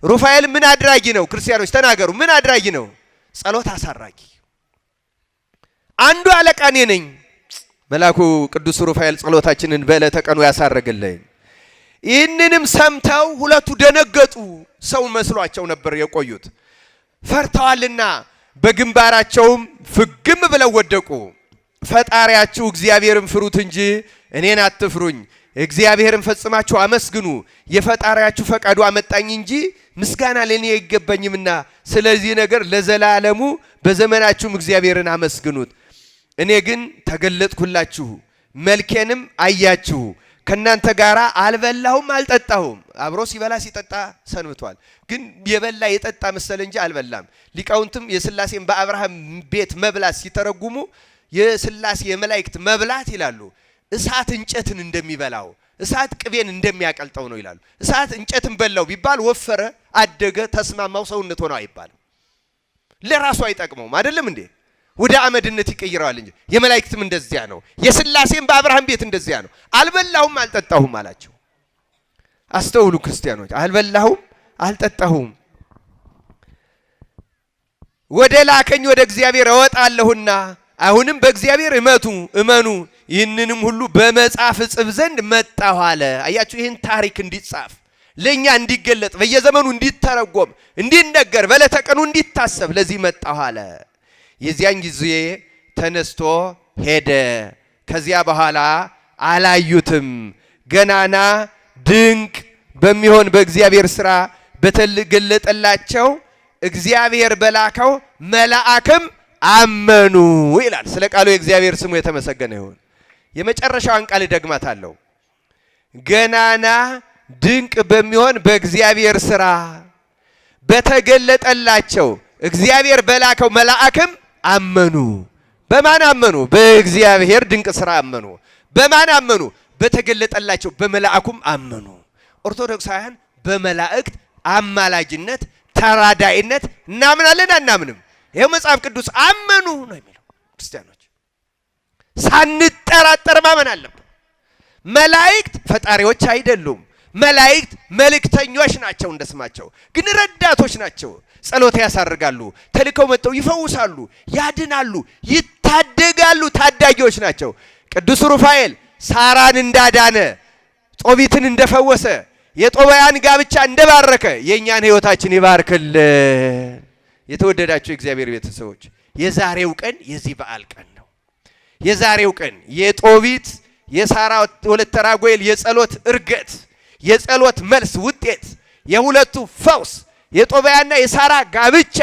Speaker 1: ሩፋኤል ምን አድራጊ ነው? ክርስቲያኖች ተናገሩ። ምን አድራጊ ነው? ጸሎት አሳራጊ። አንዱ አለቃ እኔ ነኝ። መልአኩ ቅዱስ ሩፋኤል ጸሎታችንን በዕለተ ቀኑ ያሳረግልን። ይህንንም ሰምተው ሁለቱ ደነገጡ። ሰው መስሏቸው ነበር የቆዩት፣ ፈርተዋልና በግንባራቸውም ፍግም ብለው ወደቁ። ፈጣሪያችሁ እግዚአብሔርን ፍሩት እንጂ እኔን አትፍሩኝ፣ እግዚአብሔርን ፈጽማችሁ አመስግኑ። የፈጣሪያችሁ ፈቃዱ አመጣኝ እንጂ ምስጋና ለኔ አይገባኝምና፣ ስለዚህ ነገር ለዘላለሙ በዘመናችሁም እግዚአብሔርን አመስግኑት። እኔ ግን ተገለጥኩላችሁ፣ መልኬንም አያችሁ። ከናንተ ጋር አልበላሁም አልጠጣሁም። አብሮ ሲበላ ሲጠጣ ሰንብቷል፣ ግን የበላ የጠጣ መሰለ እንጂ አልበላም። ሊቃውንትም የሥላሴን በአብርሃም ቤት መብላት ሲተረጉሙ የሥላሴ የመላእክት መብላት ይላሉ እሳት እንጨትን እንደሚበላው እሳት ቅቤን እንደሚያቀልጠው ነው ይላሉ። እሳት እንጨትን በላው ቢባል ወፈረ፣ አደገ፣ ተስማማው፣ ሰውነት ሆነ አይባልም። ለራሱ አይጠቅመውም። አይደለም እንዴ? ወደ አመድነት ይቀይረዋል እንጂ። የመላእክትም እንደዚያ ነው። የሥላሴም በአብርሃም ቤት እንደዚያ ነው። አልበላሁም አልጠጣሁም አላቸው። አስተውሉ ክርስቲያኖች፣ አልበላሁም አልጠጣሁም፣ ወደ ላከኝ ወደ እግዚአብሔር እወጣለሁና አሁንም በእግዚአብሔር እመኑ፣ ይህንንም ሁሉ በመጽሐፍ እጽፍ ዘንድ መጣሁ አለ። አያችሁ፣ ይህን ታሪክ እንዲጻፍ ለእኛ እንዲገለጥ በየዘመኑ እንዲተረጎም እንዲነገር በዕለተ ቀኑ እንዲታሰብ ለዚህ መጣሁ አለ። የዚያን ጊዜ ተነስቶ ሄደ። ከዚያ በኋላ አላዩትም። ገናና ድንቅ በሚሆን በእግዚአብሔር ሥራ በተገለጠላቸው እግዚአብሔር በላከው መልአክም አመኑ ይላል። ስለ ቃሉ የእግዚአብሔር ስሙ የተመሰገነ ይሁን። የመጨረሻዋን ቃል ደግማታለሁ። ገናና ድንቅ በሚሆን በእግዚአብሔር ሥራ በተገለጠላቸው እግዚአብሔር በላከው መልአክም አመኑ። በማን አመኑ? በእግዚአብሔር ድንቅ ሥራ አመኑ። በማን አመኑ? በተገለጠላቸው በመልአኩም አመኑ። ኦርቶዶክሳውያን በመላእክት አማላጅነት ተራዳይነት እናምናለን አናምንም? ይሄው መጽሐፍ ቅዱስ አመኑ ነው የሚለው። ክርስቲያኖች ሳንጠራጠር ማመን አለብን። መላእክት ፈጣሪዎች አይደሉም። መላእክት መልእክተኞች ናቸው፣ እንደስማቸው ግን ረዳቶች ናቸው። ጸሎት ያሳርጋሉ፣ ተልከው መጥተው ይፈውሳሉ፣ ያድናሉ፣ ይታደጋሉ፣ ታዳጊዎች ናቸው። ቅዱስ ሩፋኤል ሳራን እንዳዳነ ጦቢትን እንደፈወሰ የጦባያን ጋብቻ እንደባረከ የእኛን ሕይወታችን ይባርክልን። የተወደዳችሁ የእግዚአብሔር ቤተሰቦች የዛሬው ቀን የዚህ በዓል ቀን ነው። የዛሬው ቀን የጦቢት የሳራ ወለተ ራጉኤል የጸሎት እርገት የጸሎት መልስ ውጤት የሁለቱ ፈውስ የጦቢያና የሳራ ጋብቻ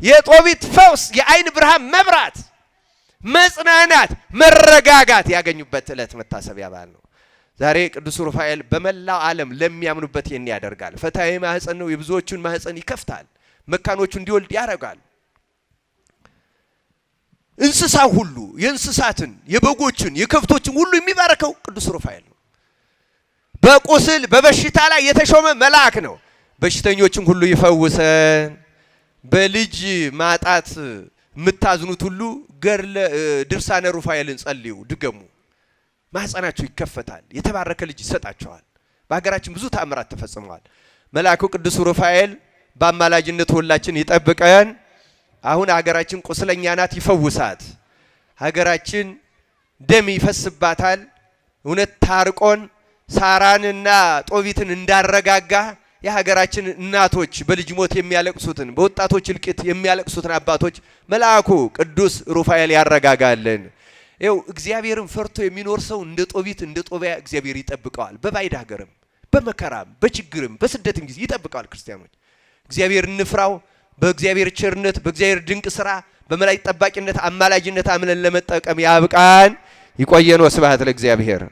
Speaker 1: የጦቢት ፈውስ የአይን ብርሃን መብራት መጽናናት መረጋጋት ያገኙበት ዕለት መታሰቢያ በዓል ነው። ዛሬ ቅዱስ ሩፋኤል በመላው ዓለም ለሚያምኑበት ይህን ያደርጋል። ፈታዊ ማህፀን ነው። የብዙዎቹን ማህፀን ይከፍታል። መካኖቹ እንዲወልድ ያደርጋል። እንስሳ ሁሉ የእንስሳትን የበጎችን የከብቶችን ሁሉ የሚባረከው ቅዱስ ሩፋኤል ነው። በቁስል በበሽታ ላይ የተሾመ መልአክ ነው። በሽተኞችን ሁሉ ይፈውሰን። በልጅ ማጣት የምታዝኑት ሁሉ ገድለ ድርሳነ ሩፋኤልን ጸልዩ፣ ድገሙ። ማህፀናችሁ ይከፈታል። የተባረከ ልጅ ይሰጣቸዋል። በሀገራችን ብዙ ተአምራት ተፈጽመዋል። መልአኩ ቅዱስ ሩፋኤል በአማላጅነት ሁላችን ይጠብቀን። አሁን ሀገራችን ቁስለኛ ናት፣ ይፈውሳት። ሀገራችን ደም ይፈስባታል። እውነት ታርቆን ሳራንና ጦቢትን እንዳረጋጋ የሀገራችን እናቶች በልጅ ሞት የሚያለቅሱትን በወጣቶች እልቂት የሚያለቅሱትን አባቶች መልአኩ ቅዱስ ሩፋኤል ያረጋጋልን። ይኸው እግዚአብሔርን ፈርቶ የሚኖር ሰው እንደ ጦቢት እንደ ጦቢያ እግዚአብሔር ይጠብቀዋል። በባዕድ ሀገርም በመከራም በችግርም በስደትም ጊዜ ይጠብቀዋል። ክርስቲያኖች እግዚአብሔር እንፍራው። በእግዚአብሔር ቸርነት በእግዚአብሔር ድንቅ ሥራ በመላእክት ጠባቂነት አማላጅነት አምነን ለመጠቀም ያብቃን። ይቆየን። ወስብሐት ለእግዚአብሔር።